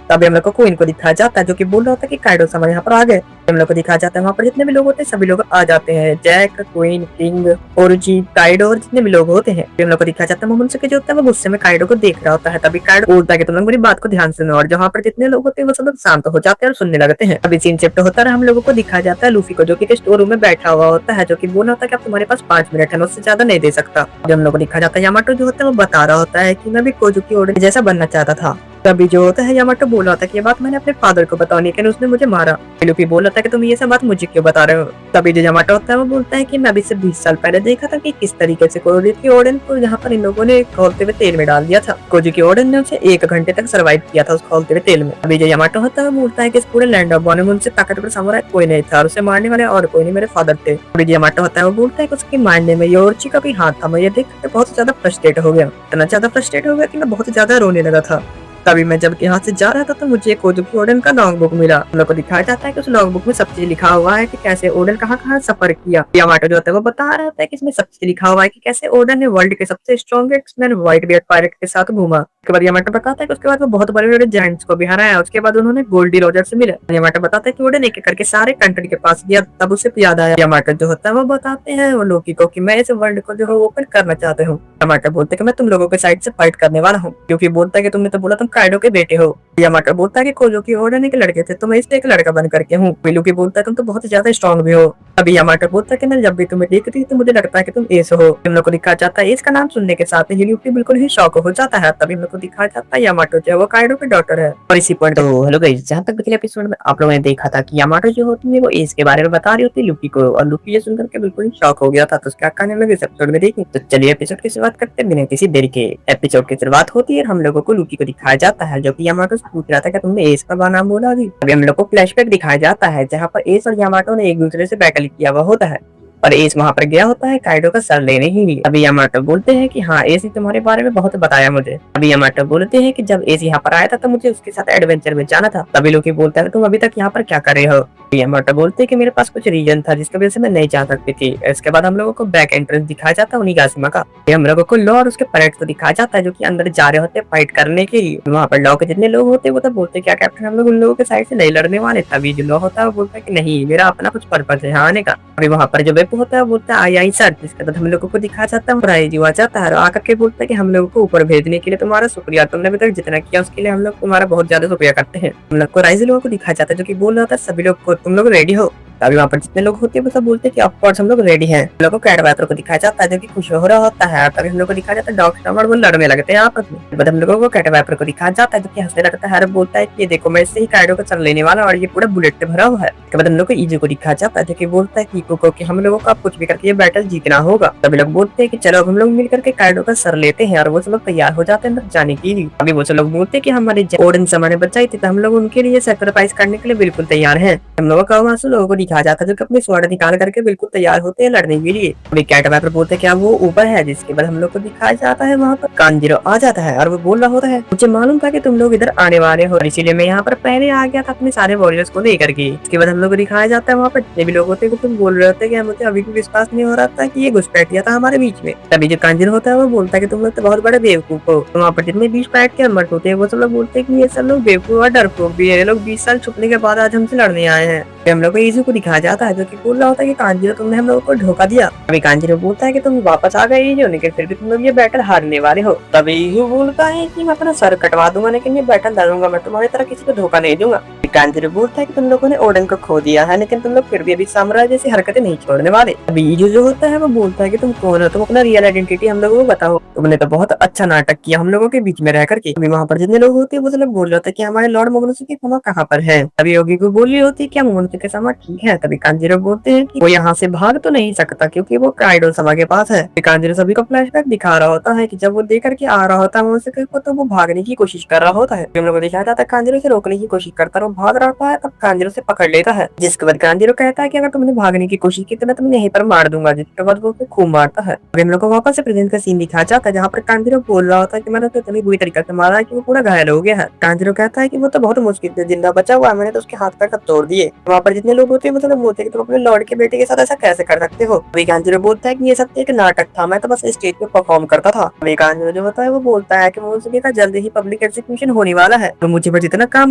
तभी हम लोग को क्वीन को दिखाया जाता है जो कि बोल रहा होता है कि काइडो समय यहाँ पर आ गए। हम लोग को दिखाया जाता है वहाँ पर जितने भी लोग होते हैं सभी लोग आ जाते हैं, Jack, Queen, King, Orochi, Kaido और जितने भी लोग होते हैं। हम लोग को दिखाया जाता है मोमोत्सु जो होता है वो गुस्से में काइडो को देख रहा होता है। तभी काइडो बोलता है कि तुम लोग मेरी बात को ध्यान से सुनो, और जहाँ पर जितने लोग होते हैं वो सब लोग शांत हो जाते हैं और सुनने लगते हैं। अभी सीन शिफ्ट होता है, हम लोगों को दिखाया जाता है लूफी को जो कि स्टोर रूम में बैठा हुआ होता है, जो कि बोल रहा होता है कि अब तुम्हारे पास 5 मिनट है, मैं उससे ज्यादा नहीं दे सकता। हम लोग को दिखाया जाता है यामाटो जो होता है वो बता रहा होता है कि मैं भी कोजुकी ओडेन जैसा बनना चाहता था। तभी जो होता है यामाटो बोल रहा था कि ये बात मैंने अपने फादर को बतानी, लेकिन उसने मुझे मारा। लूफी बोल रहा था कि तुम ये सब बात मुझे क्यों बता रहे हो। तभी जो यामाटो होता है वो बोलता है कि मैं अभी से 20 साल पहले देखा था कि किस तरीके से कोजुकी ओडेन को यहाँ पर इन लोगों ने खौलते हुए तेल में डाल दिया था। कोजुकी ओडेन ने उसे 1 घंटे तक सर्वाइव किया था उस खौलते हुए तेल में। अभी जो यामाटो होता है वो बोलता है कि इस पूरे लैंड ऑफ बॉन में उनसे ताकतवर सामुराई कोई नहीं था और उसे मारने वाले और कोई नहीं मेरे फादर थे। अभी जो यामाटो होता है वो बोलता है कि उसके मारने में योर्ची का भी हाथ था। मैं ये देख कर बहुत ज्यादा फ्रस्ट्रेट हो गया, इतना ज्यादा फ्रस्ट्रेट हो गया कि मैं बहुत ज्यादा रोने लगा था। तभी मैं जब यहाँ से जा रहा था तो मुझे कोजुकी ओडेन का लॉग बुक मिला। हम लोग को दिखाया जाता है कि उस लॉग बुक में सब चीज लिखा हुआ है कि कैसे ओडेन कहाँ सफर किया। यामाटो जो होता है वो बता रहा था कि इसमें सब चीज लिखा हुआ है कि कैसे ओडेन ने वर्ल्ड के सबसे strongest man white beard pirate के साथ घूमा। उसके बाद यामाटो बताता है कि उसके बाद वो बहुत बड़े बड़े जायंट्स को भी हराया। उसके बाद उन्होंने गोल्डी रोजर से मिले। यामाटो बताता है कि ओडेन एक एक करके सारे कंट्री के पास गया, तब उसे याद आया। यामाटो जो होता है वो बताते हैं वो लोकी को कि मैं इस वर्ल्ड को जो है ओपन करना चाहते हूँ। यामाटो बोलते हैं कि मैं तुम लोगों के साइड से फाइट करने वाला हूँ, क्योंकि बोलता है कि तुमने तो बोला तुम काइडो के बेटे हो। यामाटो बोलता है कि कोजुकी ओडेन एक लड़के थे तो मैं इसलिए एक लड़का बन करके हूँ। लूकी बोलता है तुम तो बहुत ज्यादा स्ट्रॉन्ग भी हो। अभी यामाटो बोलता है कि मैं जब भी तुम्हें देखती तो मुझे लगता है कि तुम एस हो। हम लोग को दिखाया जाता है एस का नाम सुनने के साथ ही लूकी बिल्कुल ही शॉक हो जाता है। तभी हम लोग को दिखाया जाता है यामाटो जो है वो काइडो के डॉटर है। और इसी पॉइंट तो हेलो गाइस, जहाँ तक पिछले एपिसोड में आप लोगों ने देखा था कि यामाटो जो होती है वो एस के बारे में बता रही होती है लूकी को, और लूकी ये सुनकर के बिल्कुल ही शॉक हो गया था। तो उसका कहने लगे इस एपिसोड में देखिए। तो चलिए एपिसोड की शुरुआत करते हैं बिना किसी देरी के। एपिसोड की शुरुआत होती है हम लोगों को लूकी को दिखाया जाता है जो कि यामाटो से पूछ रहा था कि तुमने एस का नाम बोला अभी हम लोग को फ्लैशबैक दिखाया जाता है जहाँ पर एस और यामाटो ने एक दूसरे से बैटल किया हुआ होता है और एस वहाँ पर गया होता है काइडो का सर लेने ही लिए। अभी यामाटो बोलते हैं कि हाँ एस ने तुम्हारे बारे में बहुत बताया मुझे। अभी यामाटो बोलते हैं कि जब एस यहाँ पर आया था तो मुझे उसके साथ एडवेंचर में जाना था। तभी लूकी बोलता है तुम अभी तक यहाँ पर क्या कर रहे हो। यामाटो बोलते हैं कि मेरे पास कुछ रीजन था जिसकी वजह से मैं नहीं जा सकती थी। इसके बाद हम लोगों को बैक एंट्रेंस दिखाया जाता है उनिगाशिमा का। हम लोगों को लॉ और उसके पैरेट्स को दिखाया जाता है जो कि अंदर जा रहे होते हैं फाइट करने के लिए। वहाँ पर लॉ के जितने लोग होते हैं वो तो बोलते हैं क्या कैप्टन हम लोग उन लोगों के साइड से नहीं लड़ने वाले। तभी जो लॉ होता है वो बोलता है कि नहीं मेरा अपना कुछ पर्पस है यहाँ आने का। अभी वहाँ पर जो वेप होता है वो बोलता है आई सर। जिसके बाद हम लोगों को दिखाया जाता है प्राइज आ जाता है और आकर के बोलता है कि हम लोगों को ऊपर भेजने के लिए तुम्हारा शुक्रिया, तुमने अभी तक जितना किया उसके लिए हम लोग तुम्हारा बहुत ज्यादा शुक्रिया करते हैं। हम लोग को राइज लोगों को दिखाया जाता है जो कि बोल रहा था सभी लोग को तुम लोग रेडी हो। अभी वहाँ पर जितने लोग होते हैं वो सब बोलते हैं कि ऑफकोर्स हम लोग रेडी हैं। हम लोग को कैट वाइपर को दिखाया जाता है जो कि खुश हो रहा होता है। तभी हम लोग को दिखाया जाता है डॉग स्टॉर्म और वो लड़ने लगते हैं आपस में। बाद हम लोगों को कैट वाइपर को दिखाया जाता है जो कि हंसने लगता है और बोलता है कि ये देखो मैं इससे ही काइडो को सर लेने वाला और ये पूरा बुलेट से भरा हुआ है। उसके बाद हम लोग को ईजो को दिखाया जाता है जो कि बोलता है कि इको को कि हम लोगों को कुछ भी करके ये बैटल जीतना होगा। तभी लोग बोलते हैं कि चलो हम लोग मिलकर के काइडो का सर लेते हैं और वो सब लोग तैयार हो जाते हैं अंदर जाने के लिए। अभी वो सब लोग बोलते हैं कि हमारे ओडेन समय बचाई थी तो हम लोग उनके लिए सैक्रिफाइस करने के लिए बिल्कुल तैयार है। हम लोगों का वहाँ से लोगों को दिखाया जाता है जो कि अपनी स्वर्ण निकाल करके बिल्कुल तैयार होते हैं लड़ने के लिए। अभी कैट वाइपर बोलते हैं क्या वो ऊपर है, जिसके बाद हम लोग को दिखाया जाता है वहाँ पर कांजीरो आ जाता है और वो बोल रहा होता है मुझे मालूम था कि तुम लोग इधर आने वाले हो, इसीलिए मैं यहाँ पर पहले आ गया था अपने सारे वॉरियर्स को लेकर के। इसके बाद हम लोग को दिखाया जाता है वहाँ पर जितने भी लोग होते हैं तुम बोल रहे होते कि मुझे अभी भी विश्वास नहीं हो रहा था कि ये घुसपैठ गया था हमारे बीच में। तभी जो कांजीरो होता है वो बोलता है कि तुम लोग तो बहुत बड़े बेवकूफ हो। तो वहाँ पर जितने 20 पैट के अमर होते हैं वो सब लोग बोलते हैं कि ये सब लोग बेवकूफ और डरपोक भी है, ये लोग 20 साल छुपने के बाद आज हमसे लड़ने आए हैं। हम लोग को इजू को दिखाया जाता है जो कि बोल रहा होता है कि कांजीरो तुमने हम लोगों को धोखा दिया। अभी कांजीरो बोलता है कि तुम वापस आ गए इजू, लेकिन फिर भी तुम लोग ये बैटल हारने वाले हो। तभी इजू बोलता है कि मैं अपना सर कटवा दूंगा लेकिन ये बैटल लड़ूंगा, मैं तुम्हारी तरह किसी को धोखा नहीं दूंगा। कांजीरो बोलता है कि तुम लोगों ने ओडन को खो दिया है लेकिन तुम लोग फिर भी अभी साम्राज्य जैसी हरकतें नहीं छोड़ने वाले। अभी इजू जो होता है वो बोलता है कि तुम कौन हो, तुम अपना रियल आइडेंटिटी हम लोगों को बताओ, तुमने तो बहुत अच्छा नाटक किया हम लोगों के बीच में रह करके। अभी वहाँ पर जितने लोग होते हैं वो सब लोग बोल रहे होते हैं कि हमारे लॉर्ड मोगनोसुके समा कहाँ पर है। अभी योगी को बोल रही होती है क्या मोगनोसुके समा ठीक है। तभी कांजीरो बोलते हैं कि वो यहाँ से भाग तो नहीं सकता क्योंकि वो काइडो समा के पास है। कांजीरो सभी को फ्लैशबैक दिखा रहा होता है कि जब वो देख करके आ रहा होता है मोगनोसुके को तो वो भागने की कोशिश कर रहा होता है। हम लोग को दिखाया जाता है कांजीरो से रोकने की कोशिश करता है, वो भाग रहा है तब कांजीरो से पकड़ लेता है। जिसके बाद कांजीरो कहता है कि अगर तुमने भागने की कोशिश की तो मैं तुम्हें यहीं पर मार दूंगा, जिसके बाद वो खूब मारता है। हम लोग को वापस से प्रेजेंट का सीन दिखाया जाता है जहाँ पर कांजीरो बोल रहा होता है कि मैंने तो इतनी बुरी तरीके से मारा है कि वो पूरा घायल हो गया है। कांजीरो कहता है कि वो तो बहुत मुश्किल से जिंदा बचा हुआ है, मैंने तो उसके हाथ पैर कब तोड़ दिए। वहाँ पर जितने लोग होते हैं वो तो बोलते हैं कि तुम अपने लॉर्ड के बेटे के साथ ऐसा कैसे कर सकते हो। वही कांजीरो बोलता है कि ये सब एक नाटक था, मैं तो बस स्टेज पे परफॉर्म करता था। वही कांजीरो जो होता है वो बोलता है कि मोगनोसुके का जल्द ही पब्लिक एग्जीक्यूशन होने वाला है, तो मुझे बस इतना काम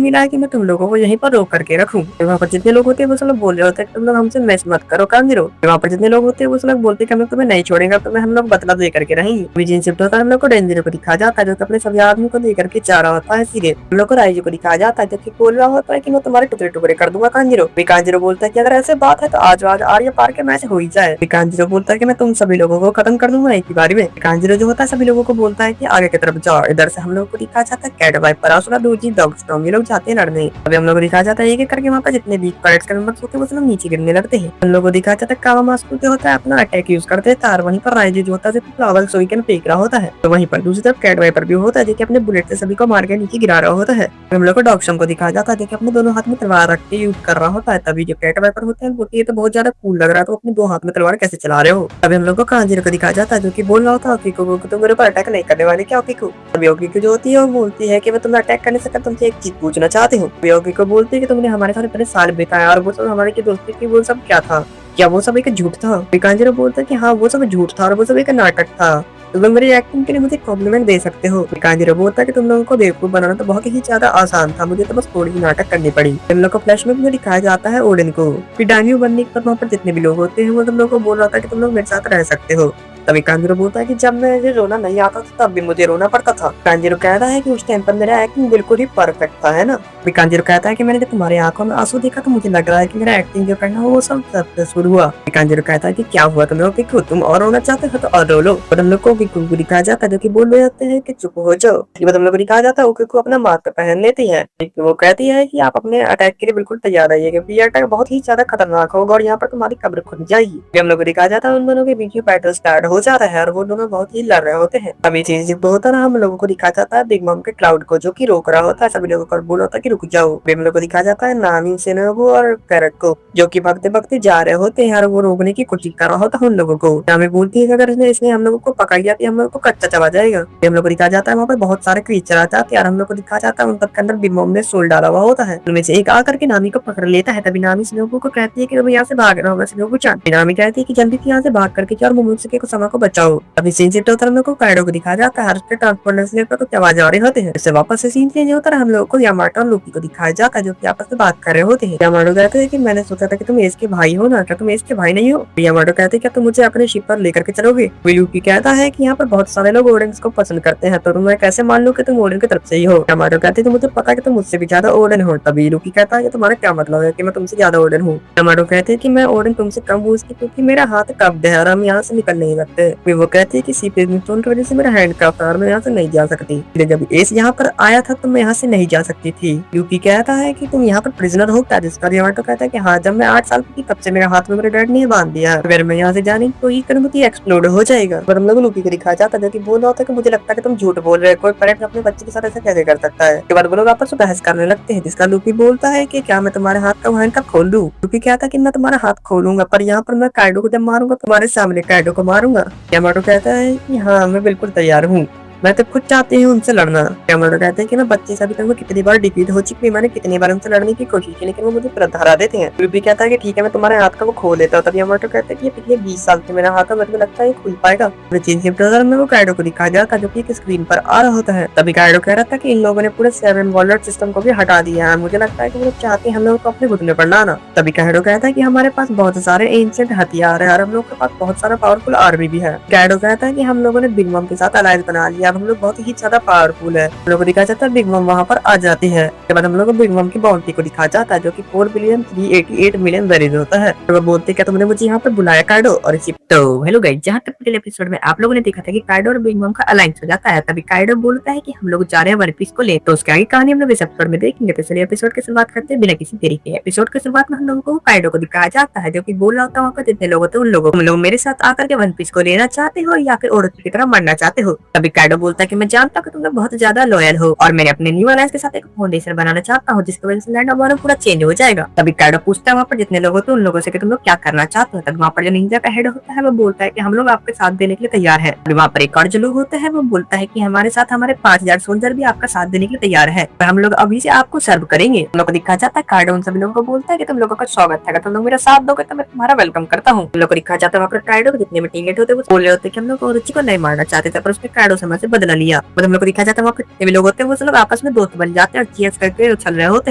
मिला है कि मैं तुम लोगों को यहीं पर रोक करके रखूं। वहाँ पर जितने लोग होते हैं वो सब लोग बोल रहे होते हैं तुम लोग हमसे मैच मत करो कांजीरो। वहाँ पर जितने लोग होते हैं वो सब लोग बोलते हैं कि हम लोग तुम्हें नहीं छोड़ेंगे, तुम्हें हम लोग बदला दे करके रहेंगे। जिन शिफ्ट होता है हम लोग को डेंजर को दिखाया जाता है जो अपने सभी आदमी को लेकर के जा रहा होता है सीधे। हम लोग को राइजू को दिखाया जाता है जो कि बोल रहा होता है कि मैं तुम्हारे टुकड़े टुकड़े कर दूंगा कांजीरो। कांजीरो बोलता है कि अगर ऐसे बात है तो आज आर्य पार के मैच हो ही जाए। कांजीरो बोलता है कि मैं तुम सभी लोगों को खत्म कर दूंगा एक ही बारी में। कांजीरो जो होता है सभी लोगों को बोलता है कि आगे की तरफ जाओ। इधर से हम लोग को दिखाया जाता है कैट वाइपर, असुरा, दूजी, डॉग स्टॉर्म ये लोग जाते हैं लड़ने। अभी हम लोग को दिखाया जाता है एक एक करके वहाँ पर जितने भी पैरेट्स के मेंबर्स होते हैं वो सब लोग नीचे गिरने लगते हैं। हम लोग को दिखाया जाता है कावामास्कु जो होता है अपना अटैक यूज करते हैं तार, वहीं पर राइजू जो होता है फ्लावर सोइकन फेंक रहा होता है, तो वहीं पर दूसरी तरफ कैट वाइपर भी होता है जो कि अपने बुलेट से सभी को मार के नीचे गिरा रहा होता है। हम लोग को डॉगस्टॉर्म को दिखाया जाता है जो कि अपने दोनों हाथ में तलवार रख के यूज कर रहा होता है। तभी जो कैट वाइपर होता है बोलती है तो बहुत ज्यादा कूल लग रहा है, तो अपने दो हाथ में तलवार कैसे चला रहे हो। अभी हम लोग को कांजीरो को दिखाया जाता है जो कि बोल रहा होता है ओकीको को तुम मेरे ऊपर अटैक नहीं करने वाले क्या ओकीको। अभी ओकीको जो होती है वो बोलती है कि मैं तुम्हें अटैक करने से तुमसे एक चीज पूछना चाहती हूँ। अभी ओकीको बोलती है कि तुमने हमारे साथ इतने साल बिताया और वो सब हमारे की दोस्ती की वो सब क्या था, क्या वो सब एक झूठ था। कांजीरो बोलता है कि हाँ वो सब झूठ था और वो सब एक नाटक था, तुम लोग मेरी एक्टिंग के लिए मुझे कॉम्प्लीमेंट दे सकते हो। कांजीरो बोलता है कि तुम लोगों को बेवकूफ बनाना तो बहुत ही ज्यादा आसान था, मुझे तो बस थोड़ी ही नाटक करनी पड़ी। हम लोग को फ्लैश में भी दिखाया जाता है ओडन को। फिर डान्यू बनने के बाद वहाँ पर जितने भी लोग होते हैं वो तुम लोग को बोल रहा था कि तुम लोग मेरे साथ रह सकते हो। तभी कांजीरो बोलता है कि जब मुझे रोना नहीं आता था तब भी मुझे रोना पड़ता था। कांजीरो कहता है कि उस टाइम पर मेरा एक्टिंग बिल्कुल ही परफेक्ट था, है ना। अभी कांजीरो कहता है कि मैंने जब तुम्हारी आंखों में आंसू देखा तो मुझे लग रहा है कि मेरा एक्टिंग जो करना वो सब सक्सेसफुल हुआ। कांजीरो कहता है कि क्या हुआ तुम लोग कि तुम और रोना चाहते हो तो और रो लो। और हम लोग को दिखाया जाता है जो कि बोल रहे होते हैं कि चुप हो जाओ। हम लोग को दिखाया जाता है को अपना मास्क पहन लेती है। वो कहती है कि आप अपने अटैक के लिए बिल्कुल तैयार रहिए क्योंकि ये अटैक बहुत ही ज्यादा खतरनाक होगा और यहाँ पर तुम्हारी कब्र खुद जाएगी। हम लोग को दिखाया जाता है उन दोनों के बीच में बैटल स्टार्ट हो जाता है और वो दोनों बहुत ही लड़ रहे होते हैं। अभी चीज होता है हम लोगों को दिखाया जाता है बिग मॉम के क्लाउड को जो कि रोक रहा होता है, सभी लोगों को बोल होता है कि रुक जाओ। हम लोग को दिखाया जाता है नामी, सेनोबु और कैरेट को जो कि भागते भागते जा रहे होते हैं और वो रोकने की कोशिश कर रहा होता है उन लोगों को। नामी बोलती है कि अगर इसने हम लोगों को पकड़ लिया तो हम लोग को कच्चा चबा जाएगा। हम लोग को दिखाया जाता है वहाँ पर बहुत सारे क्रीचर आ जाते हैं और हम लोग को दिखाया जाता है उन सबके अंदर बिग मॉम ने सोल डाला हुआ होता है। उनमें से एक आकर के नामी को पकड़ लेता है। तभी नामी सेनोबु को कहती है कि यहाँ से भाग रहा हूँ। सेनोबु चाहती नामी कहती है कि जल्दी से यहाँ से भाग करके और मोमोसुके को समा को बचाओ। अभी सीन शिफ्ट होता है हम लोग को काइडो को दिखाया जाता है, उसके ट्रांसपोर्टेशन पर कुछ आवाज आ रहे होते हैं। इससे वापस से सीन चेंज होता है, हम लोगों को यामाटो और लूफी को दिखाया जाता है जो कि आपस में बात कर रहे होते हैं। यामाटो कहते हैं कि मैंने सोचा था कि तुम एस के भाई हो ना, क्या तुम एस के भाई नहीं हो। यामाटो कहते हैं क्या तुम मुझे अपने शिप पर लेकर के चलोगे। लूफी कहता है कि यहाँ पर बहुत सारे लोग ओडेन को पसंद करते हैं तो मैं कैसे मान लूं कि तुम ओडेन की तरफ से ही हो। यामाटो कहते हैं तो मुझे पता है कि तुम मुझसे भी ज्यादा ओडेन हो। तभी लूफी कहता है कि तुम्हारा क्या मतलब है कि मैं तुमसे ज्यादा ओडेन हूँ। यामाटो कहते हैं कि मैं ओडेन तुमसे कम हूँ क्योंकि मेरा हाथ कब्ज है और हम यहाँ से निकल नहीं सकते हैं। फिर वो कहती है कि सीपेज स्टोन की वजह से मेरा हैंड क्राफ्ट और मैं यहाँ से नहीं जा सकती। फिर जब एस यहाँ पर आया था तो मैं यहाँ से नहीं जा सकती थी। यूकी कहता है कि तुम यहाँ पर प्रिजनर हो क्या? जिसका यामाटो कहता है कि हाँ, जब मैं 8 साल की थी तब से मेरे हाथ में मेरे डैड ने बांध दिया। अगर मैं यहाँ से जाने तो ये कनमुती एक्सप्लोड हो जाएगा। पर हम लोग लूकी को दिखाया जाता है जो कि बोल रहा होता है कि मुझे लगता है कि तुम झूठ बोल रहे हो, कोई पेरेंट अपने बच्चे के साथ ऐसा कैसे कर सकता है। उसके बाद वो लोग आपस में बहस करने लगते हैं, जिसका लूकी बोलता है कि क्या मैं तुम्हारे हाथ का हैंड कप खोल दूं? लूकी कहता है कि मैं तुम्हारा हाथ खोलूंगा, पर यहाँ पर मैं काइडो को जब मारूंगा तुम्हारे सामने काइडो को मारूंगा। यामाटो कहता है कि हाँ, मैं बिल्कुल तैयार हूँ, मैं तो खुद चाहती हूँ उनसे लड़ना। यामाटो कहते हैं कि मैं बच्चे से अभी तक कितनी बार डिफीट हो चुकी, मैंने कितनी बार उनसे लड़ने की कोशिश की, लेकिन वो मुझे हरा देते हैं। लूफी कहता है कि ठीक है, मैं तुम्हारे हाथ का वो खोल देता हूँ। तब यामाटो कहते हैं कि ये पिछले 20 साल से मेरा हाथ है, मेरे को लगता है ये खुल पाएगा। ब्रदर में वो काइडो को दिखाया जाता है जो कि एक स्क्रीन पर आ रहा होता है। तभी काइडो कह रहा था कि इन लोगों ने पूरे 7 वर्ल्ड सिस्टम को भी हटा दिया है, मुझे लगता है कि वो लोग चाहते हैं हम लोगों को अपने घुटने पर लाना। तभी काइडो कहता है कि हमारे पास बहुत सारे एंशिएंट हथियार है और हम लोग के पास बहुत सारा पावरफुल आर्मी भी है। काइडो कहता है कि हम लोगों ने बिग मम के साथ अलायंस बना लिया, अब हम लोग बहुत ही ज्यादा पावरफुल है। हम लोग को दिखाया जाता है बिग मम वहाँ पर आ जाती है। उसके बाद हम लोग को बिग मम की बाउंड्री को दिखाया जाता है जो कि 4,388,000,000 बेरीज होता है। तो वो बोलते क्या तुमने मुझे यहाँ पर बुलाया काइडो? और इसी तो हेलो गाइस, जहाँ तक पिछले एपिसोड में आप लोगों ने देखा था कि काइडो और बिग मम का अलायंस हो जाता है, तभी काइडो बोलता है कि हम लोग जा रहे हैं वन पीस को ले। तो उसकी आगे कहानी हम लोग इस एपिसोड में देखेंगे। तो चलिए एपिसोड की शुरुआत करते हैं बिना किसी देरी के। एपिसोड की शुरुआत में हम लोगों को काइडो को दिखाया जाता है जो कि बोल रहा होता है वहाँ पर जितने लोग होते हैं उन लोगों को, तुम लोग मेरे साथ आकर के वन पीस को लेना चाहते हो या फिर औरत की तरह मरना चाहते हो? तभी काइडो बोलता है कि मैं जानता हूँ कि तुम लोग बहुत ज्यादा लॉयल हो और मैंने अपने न्यू अलायंस के साथ एक फाउंडेशन बनाना चाहता हूँ जिसकी वजह से लैंड ऑफ वार पूरा चेंज हो जाएगा। तभी काइडो पूछता है वहाँ पर जितने लोग होते हैं उन लोगों से कि तुम लोग क्या करना चाहते हो? तभी वहाँ पर जो निंजा का हेड होता है वो बोलता है कि हम लोग आपके साथ देने के लिए तैयार है। वहाँ पर एक और जो लोग होते हैं वो बोलता है कि हमारे साथ हमारे 5,000 सोल्जर भी आपका साथ देने के लिए तैयार है और हम लोग अभी से आपको सर्व करेंगे। हम लोग को दिखा जाता है काइडो उन सभी लोगों को बोलता है कि तुम लोगों का स्वागत है, तुम लोग मेरा साथ दोगे तो मैं तुम्हारा वेलकम करता हूँ। हम लोग को दिखा जाता है वहाँ पर काइडो को जितने भी टीममेट होते हैं वो बोल रहे होते हैं कि हम लोग ओरोची को नहीं मारना चाहते थे, पर उसने काइडो से बदला लिया। हम लोग को दिखा जाता है वहाँ पर जितने भी लोग होते हैं वो सब लोग आपस में दोस्त बन जाते हैं और चीयर्स करके उछल रहे होते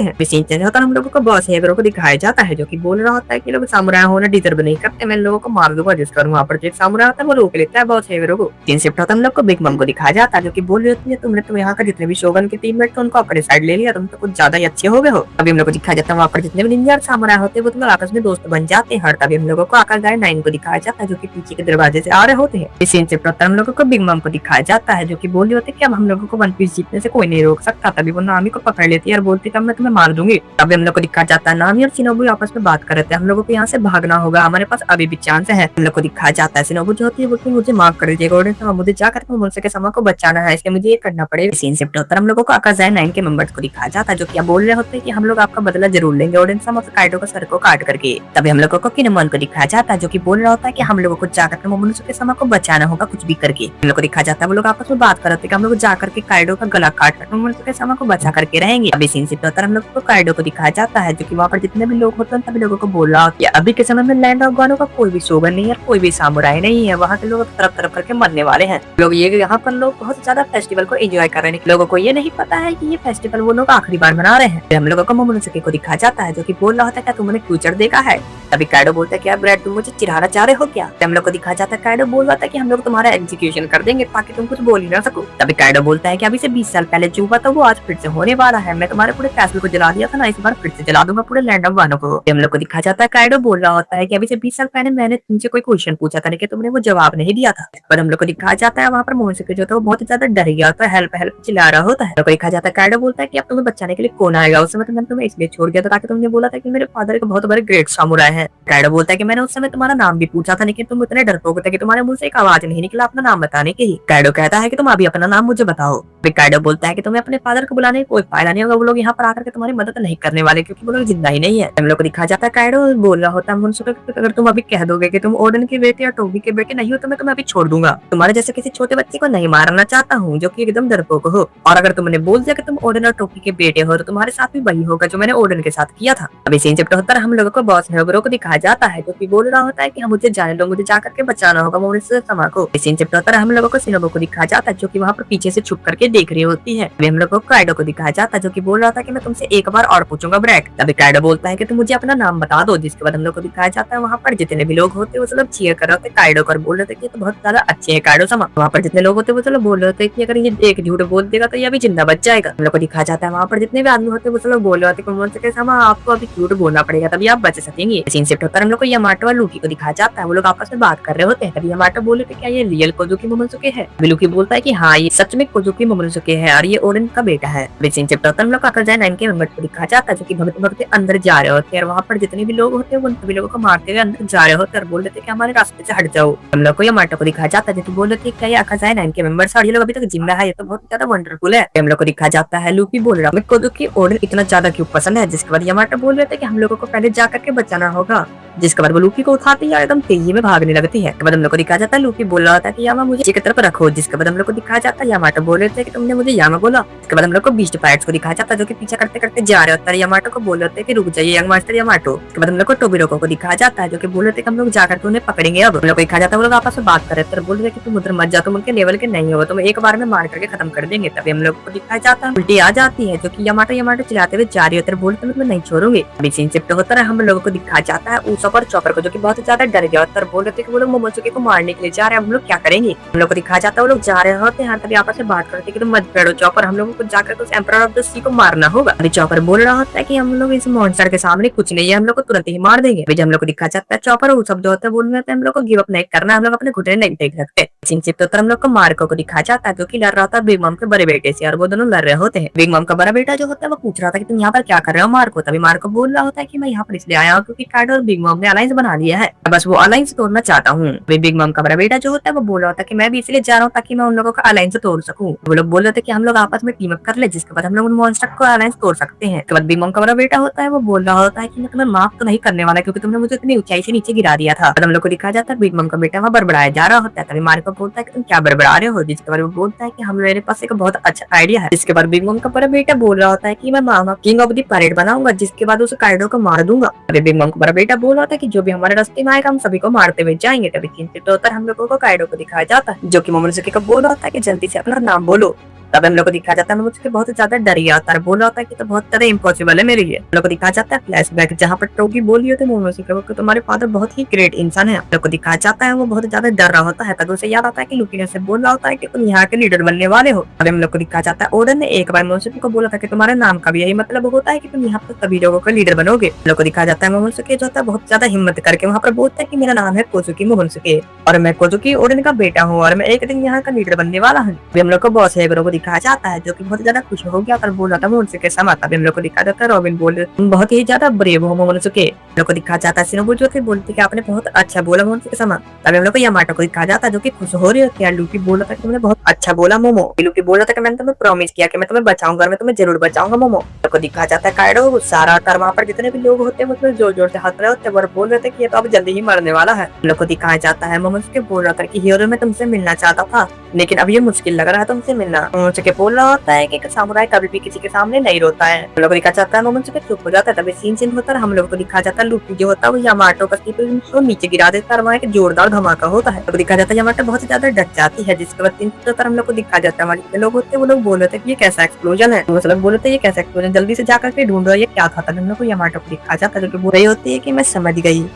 हैं। सीन चेंज होता है, हम लोगों को बॉस हेगरो को दिखाया जाता है जो कि बोल रहा होता है कि लोग सामुराई होना डिजर्व नहीं करते, मैं लोगों को मार दूंगा। जिस कारण वहाँ पर एक सामुराई होता है वो रोक लेता है बॉस हेगरो को। सीन शिफ्ट होता है, हम लोग को बिग मम को दिखाया जाता है जो कि बोल रही होती है तुमने तो यहाँ का जितने भी शोगन के टीममेट थे उनको अपने साइड ले लिया, तुम तो कुछ ज्यादा ही अच्छे हो गए हो। अभी हम लोग को दिखाया जाता है वहाँ पर जितने भी निंजा और सामुराई होते हैं वो तुम लोग आपस में दोस्त बन जाते हैं। तभी हम लोगों को आकर गाय 9 को दिखाया जाता है जो कि पीछे के दरवाजे से आ रहे होते हैं। इस सीन शिफ्ट होता है, हम लोगों को बिग मम को दिखाया जाता है जो कि बोल रही होती है कि अब हम लोगों को वन पीस जीतने से कोई नहीं रोक सकता। तभी वो नामी को पकड़ लेती है और बोलती है मैं तुम्हें मार दूंगी। तभी हम लोग को दिखाया जाता है नामी और शिनोबु आपस में बात कर रहे थे, हम लोगों को यहाँ से भागना होगा, हमारे पास अभी भी चांस है। हम लोग को दिखाया जाता है शिनोबु जो होती है बोलती मुझे माफ कर दीजिएगा, मुझे जाकर मुझसे के समय को बचाना है, इसलिए मुझे ये करना पड़ेगा। सीन शिफ्ट होता है, हम लोगों को आकाज़ाई 9 के मेंबर्स को दिखाया जाता है जो कि बोल रहे होते हैं कि हम लोग आपका बदला जरूर लेंगे ऑडियंस और काइडो का सर को काट करके। तभी हम लोगों को किनेमोन को दिखाया जाता है जो कि बोल रहा होता है कि हम लोगों को जाकर मोमोनोसु के समय को बचाना होगा कुछ भी करके। हम लोग को दिखाया जाता है वो लोग आपस में बात कर रहे थे कि हम लोग जाकर के काइडो का गला काट कर मोमोनोसु के समय को बचा करके रहेंगे। अभी सीन शिफ्ट होता है, हम लोग को काइडो को दिखाया जाता है जो कि वहाँ पर जितने भी लोग होते हैं सभी लोगों को बोल रहा है अभी के समय में लैंड ऑफ वानो का कोई भी शोगन नहीं है, कोई भी सामुराई नहीं है, वहाँ के लोग तरफ तरफ करके मरने वाले हैं। लोग ये यहाँ पर लोग बहुत ज्यादा फेस्टिवल को एंजॉय कर रहे हैं, लोगों को ये नहीं पता है कि ये फेस्टिवल वो लोग आखिरी बार मना रहे हैं। हम लोगों को मोमोनोसुके को दिखाया जाता है जो कि बोल रहा होता है क्या तुमने फ्यूचर देखा है? तभी काइडो बोलता है क्या ब्रैड तुम मुझे चिढ़ाना चाह रहे हो क्या? हम लोग को दिखाया जाता है काइडो बोल रहा था कि हम लोग तुम्हारा एग्जीक्यूशन कर देंगे ताकि तुम कुछ बोल ही ना सको। तभी काइडो बोलता है कि अभी से 20 साल पहले जो हुआ था वो आज फिर से होने वाला है, मैं तुम्हारे पूरे कैसल को जला दिया था ना, इस बार फिर से जला दूंगा पूरे लैंड ऑफ वानो को। हम लोग को दिखाया जाता है काइडो बोल रहा होता है कि अभी से 20 साल पहले मैंने तुमसे कोई क्वेश्चन पूछा था लेकिन तुमने वो जवाब नहीं दिया था। पर हम लोग को दिखाया जाता है वहाँ पर मोमोनोसुके जो था वो बहुत ज्यादा डर गया होता है, हेल्प हेल्प चिल्ला रहा होता है। तो दिखाया जाता है काइडो बोलता है कि अब तुम्हें बचाने के लिए कौन आएगा? उस समय तो मैंने तुम्हें इसलिए छोड़ दिया था ताकि तुमने बोला था कि मेरे फादर एक बहुत बड़े ग्रेट सामुराई है। काइडो बोलता है कि मैंने उस समय तुम्हारा नाम भी पूछा था लेकिन तुम इतने डरपोक थे कि तुम्हारे मुंह से एक आवाज नहीं निकला अपना नाम बताने की। काइडो कहता है कि तुम अभी अपना नाम मुझे बताओ। फिर काइडो बोलता है कि तुम्हें अपने फादर को बुलाने कोई फायदा नहीं होगा, वो लोग यहाँ पर आकर के तुम्हारी मदद नहीं करने वाले क्योंकि वो लोग जिंदा ही नहीं है। हम लोग को दिखाया जाता है काइडो बोल रहा होता है मोमोनोसुके अगर तुम अभी कह दोगे कि तुम ओडेन के बेटे या टोबी के बेटे नहीं हो तो मैं तुम्हें अभी छोड़ दूंगा, तुम्हारे जैसे किसी छोटे बच्चे को नहीं मारना चाहता हूँ जो कि एकदम डरपोक हो। और अगर तुमने बोल दिया कि तुम ओडेन और टोबी के बेटे हो तो तुम्हारे साथ भी वही होगा जो मैंने ओडेन के साथ किया था। अभी सीन शिफ्ट होता है, हम लोगों को बॉस हेगरो को दिखाया जाता है जो कि बोल रहा होता है कि मुझे जाने दो, मुझे जाकर के बचाना होगा मोमोनोसुके समा को। सीन शिफ्ट होता है, हम लोगों को शिनोबु को दिखाया जाता है जो कि वहाँ पर पीछे से छुप करके देख रही होती है। हम लोगों को काइडो को दिखाया जाता है जो कि बोल रहा था कि मैं तुमसे एक बार और पूछूंगा ब्रैक। तभी काइडो बोलता है कि तुम मुझे अपना नाम बता दो, जिसके बाद हम लोग को दिखाया जाता है वहाँ पर जितने भी लोग होते हैं वो सब चीयर कर रहे होते काइडो कर बोल रहे थे कि तो बहुत ज्यादा अच्छे है काइडो समा। वहाँ पर जितने लोग होते वो सब बोल रहे थे कि अगर ये एक झूठ बोल देगा तो ये अभी जिंदा बच जाएगा। हम लोग को दिखाया जाता है वहाँ पर जितने भी आदमी होते वो सब बोल रहे थे मोमोनोसुके समा आपको अभी झूठ बोलना पड़ेगा तभी आप बच सकेंगे। सीन शिफ्ट होता है हम लोग को यामाटो और लूकी को दिखाया जाता है। वो लोग आपस में बात कर रहे होते हैं। तभी यामाटो बोले थे क्या ये रियल कोजुकी मोमोनोसुके है। लूकी बोलता है कि हाँ ये सच में कोजुकी मोमोनोसुके है और ये ओडेन का बेटा है। सीन शिफ्ट होता है हम लोग को अकाज़ाया 9 के मेंबर को दिखाया जाता है जो कि भगते भगते अंदर जा रहे होते हैं और वहाँ पर जितने भी लोग होते हैं वो सभी लोगों को मारते हुए अंदर जा रहे होते हैं और बोल रहे थे कि हमारे रास्ते से हट जाओ। हम लोग को यामाटो को दिखाया जाता है जो कि बोल रहे थे क्या ये अकाज़ाया 9 के मेंबर्स और ये लोग अभी तक जिंदा है, ये तो बहुत ज्यादा वंडरफुल है। हम लोग को दिखाया जाता है लूकी बोल रहा है कोजुकी ओडेन इतना ज्यादा क्यों पसंद है। जिसके बाद यामाटो बोल रहे थे कि हम लोगों को पहले जाकर के बचाना होगा। जिसके बाद वो लूकी को उठाती है एकदम तेजी में भागने लगती है। बाद हम लोग को दिखाया जाता है लूकी बोल रहा था कि यामा मुझे एक तरफ रखो। जिसके बाद हम लोग को दिखाया जाता है यामाटो बोल रहे थे कि तुमने मुझे यामा बोला। इसके बाद हम लोग को बीस्ट पायरेट्स को दिखाया जाता है जो कि पीछा करते करते जा रहे होते हैं। यामाटो को बोल रहे थे कि रुक जाइए यंग मास्टर यामाटो। इसके बाद हम लोग को टोबिरोको को दिखाया जाता है जो कि बोल रहे थे कि हम लोग जाकर के उन्हें पकड़ेंगे। अब हम लोग को दिखाया जाता है वो लोग आपस में बात कर रहे थे, बोल रहे कि तुम उधर मत जाओ, तुम उनके लेवल के नहीं हो, तुम एक बार में मार करके खत्म कर देंगे। तभी हम लोग को दिखाया जाता है उल्टी आ जाती है जो कि यामाटो यामाटो चिल्लाते हुए जा रही होते हैं, बोलते मैं नहीं छोड़ूंगी। अभी सीन शिफ्ट होता है हम लोगों को दिखाया जाता है ऊसप और चॉपर को जो कि बहुत ज्यादा डर गया होता है, बोल रहे थे कि वो लोग मोमोनोसुके को मारने के लिए जा रहे हैं, हम लोग क्या करेंगे। हम लोग को दिखाया जाता है वो लोग जा रहे होते हैं। तभी आपस में बात करते कि तुम मत डरो चॉपर, हम लोगों को जाकर उस एम्परर ऑफ द सी को मारना होगा। अभी चॉपर बोल रहा होता है कि हम लोग इस मॉन्स्टर के सामने कुछ नहीं है, हम लोग को तुरंत ही मार देंगे। अभी हम लोग को दिखाया जाता है चॉपर वो सब जो होता है बोल रहे थे हम लोग को गिव अप नहीं करना, हम लोग अपने घुटने नहीं टेक सकते। सीन शिफ्ट होता है हम लोग को मार्को को दिखाया जाता है जो कि लड़ रहा था बिग मॉम के बड़े बेटे से और वो दोनों लड़ रहे होते हैं। बिग मॉम का बड़ा बेटा जो होता है वो पूछ रहा था कि तुम यहाँ पर क्या कर रहे हो मार्को। तभी मार्को बोल रहा होता है कि मैं यहाँ पर इसलिए आया हूँ क्योंकि कार्डो और बिग मॉम ने अलायंस बना लिया है, बस वो अलायंस तोड़ना चाहता हूँ। बिग मॉम का बड़ा बेटा जो होता है वो बोल रहा था कि मैं भी इसलिए जा रहा हूँ ताकि मैं उन लोगों का अलायंस तोड़ सकूं। वो लोग बोल रहे थे कि हम लोग आपस में टीम अप कर ले जिसके बाद हम लोग उन मॉन्स्टर को अलायंस तोड़ सकते हैं। उसके बाद बिग मॉम का बड़ा बेटा होता है वो बोल रहा होता है कि मैं तुम्हें माफ तो नहीं करने वाला क्योंकि तुमने मुझे इतनी ऊंचाई से नीचे गिरा दिया था। हम लोग को दिखाया जाता है बिग मॉम का बेटा वहाँ बड़बड़ाया जा रहा होता है। तभी मार्को बोलता है कि तुम क्या बड़बड़ा रहे हो। जिसके बाद वो बोलता है कि हम मेरे पास एक बहुत अच्छा आइडिया है। जिसके बाद बिग मॉम का बड़ा बेटा बोल रहा होता है कि मैं मामा किंग ऑफ द परेड बनाऊंगा जिसके बाद उस कार्डो को मार दूंगा। अभी बिग मॉम का बड़ा बेटा बोल रहा था कि जो भी हमारे रास्ते में आएगा हम सभी को मारते हुए जाएंगे। तभी चिंतित होकर हम लोगों को काइडो को दिखाया जाता है जो कि मोमोनोसुके को बोल रहा होता है कि जल्दी से अपना नाम बोलो। तब हम लोग को दिखाया जाता है मोमोनोसुके बहुत ज्यादा डर गया होता है, बोल रहा होता है कि तो बहुत ज्यादा इम्पॉसिबल है मेरे लिए। हम लोग को दिखाया जाता है फ्लैशबैक जहाँ पर टोगी बोल रही होती है मोमोनोसुके को तुम्हारे फादर बहुत ही ग्रेट इंसान है। हम लोग को दिखाया जाता है वो बहुत ज्यादा डर रहा होता है। तब उसे याद आता है कि लूकी ने से बोल रहा होता है कि तुम यहाँ के लीडर बनने वाले हो। अब हम लोग को दिखाया जाता है ओडेन ने एक बार मोमोनोसुके को बोला था कि तुम्हारे नाम का भी यही मतलब होता है कि तुम यहाँ पर सभी लोगों का लीडर बनोगे। हम लोग को दिखाया जाता है मोमोनोसुके जो होता है बहुत ज्यादा हिम्मत करके वहाँ पर बोलता है कि मेरा नाम है कोजुकी मोमोनोसुके और मैं कोजुकी ओडेन का बेटा हूँ और मैं एक दिन यहाँ का लीडर बनने वाला हूँ। हम लोग को बॉस हेगरो को दिखाया जाता है जो कि बहुत ज्यादा खुश हो गया और बोल रहा था मोमोनोसुके समा। तभी हम लोग को दिखाया जाता है रॉबिन बोल तुम बहुत ही ज्यादा ब्रेव हो मोमोनोसुके। हम लोग को दिखाया जाता है शिनोबु जो थे बोलते कि आपने बहुत अच्छा बोला मोमोनोसुके समा। तभी हम लोग को यामाटो को दिखाया जाता है जो कि खुश हो रही होती है। लूकी बोल रहा था कि तुमने बहुत अच्छा बोला मोमो। लूकी बोल रहा था कि मैंने तुम्हें प्रॉमिस किया कि मैं तुम्हें बचाऊंगा और मैं तुम्हें जरूर बचाऊंगा मोमो। लोग को दिखाया जाता है काइडो सारा और वहाँ पर जितने भी लोग होते हैं मतलब जोर जोर से हंस रहे होते हैं और बोल रहे थे कि ये तो अब जल्दी ही मरने वाला है। लोग को दिखाया जाता है मोमोनोसुके बोल रहा था कि हीरो मैं तुमसे मिलना चाहता था लेकिन अब ये मुश्किल लग रहा है तुमसे मिलना। मोमोनोसुके बोल रहा होता है कि सामुराई कभी भी किसी के सामने नहीं रोता है। हम लोग को दिखाया जाता है मोमोनोसुके चुप हो जाता है। तभी सीन होता है हम लोग को दिखाया जाता है लूकी जो होता है वो यामाटो को नीचे गिरा देता है और वहाँ एक जोरदार धमाका होता है। तो दिखाया जाता है यामाटो बहुत ज्यादा डर जाती है। जिसके बाद सीन हम लोग को दिखाया जाता है हमारे जितने लोग होते हैं वो लोग बोल रहे थे कि ये कैसा एक्सप्लोजन है। वो लोग बोल रहे थे ये कैसा एक्सप्लोजन जल्दी से जाकर के ढूंढो ये क्या था। हम लोग को यामाटो को दिखाया जाता है जो कि बोल रही होती है कि मैं समझ गई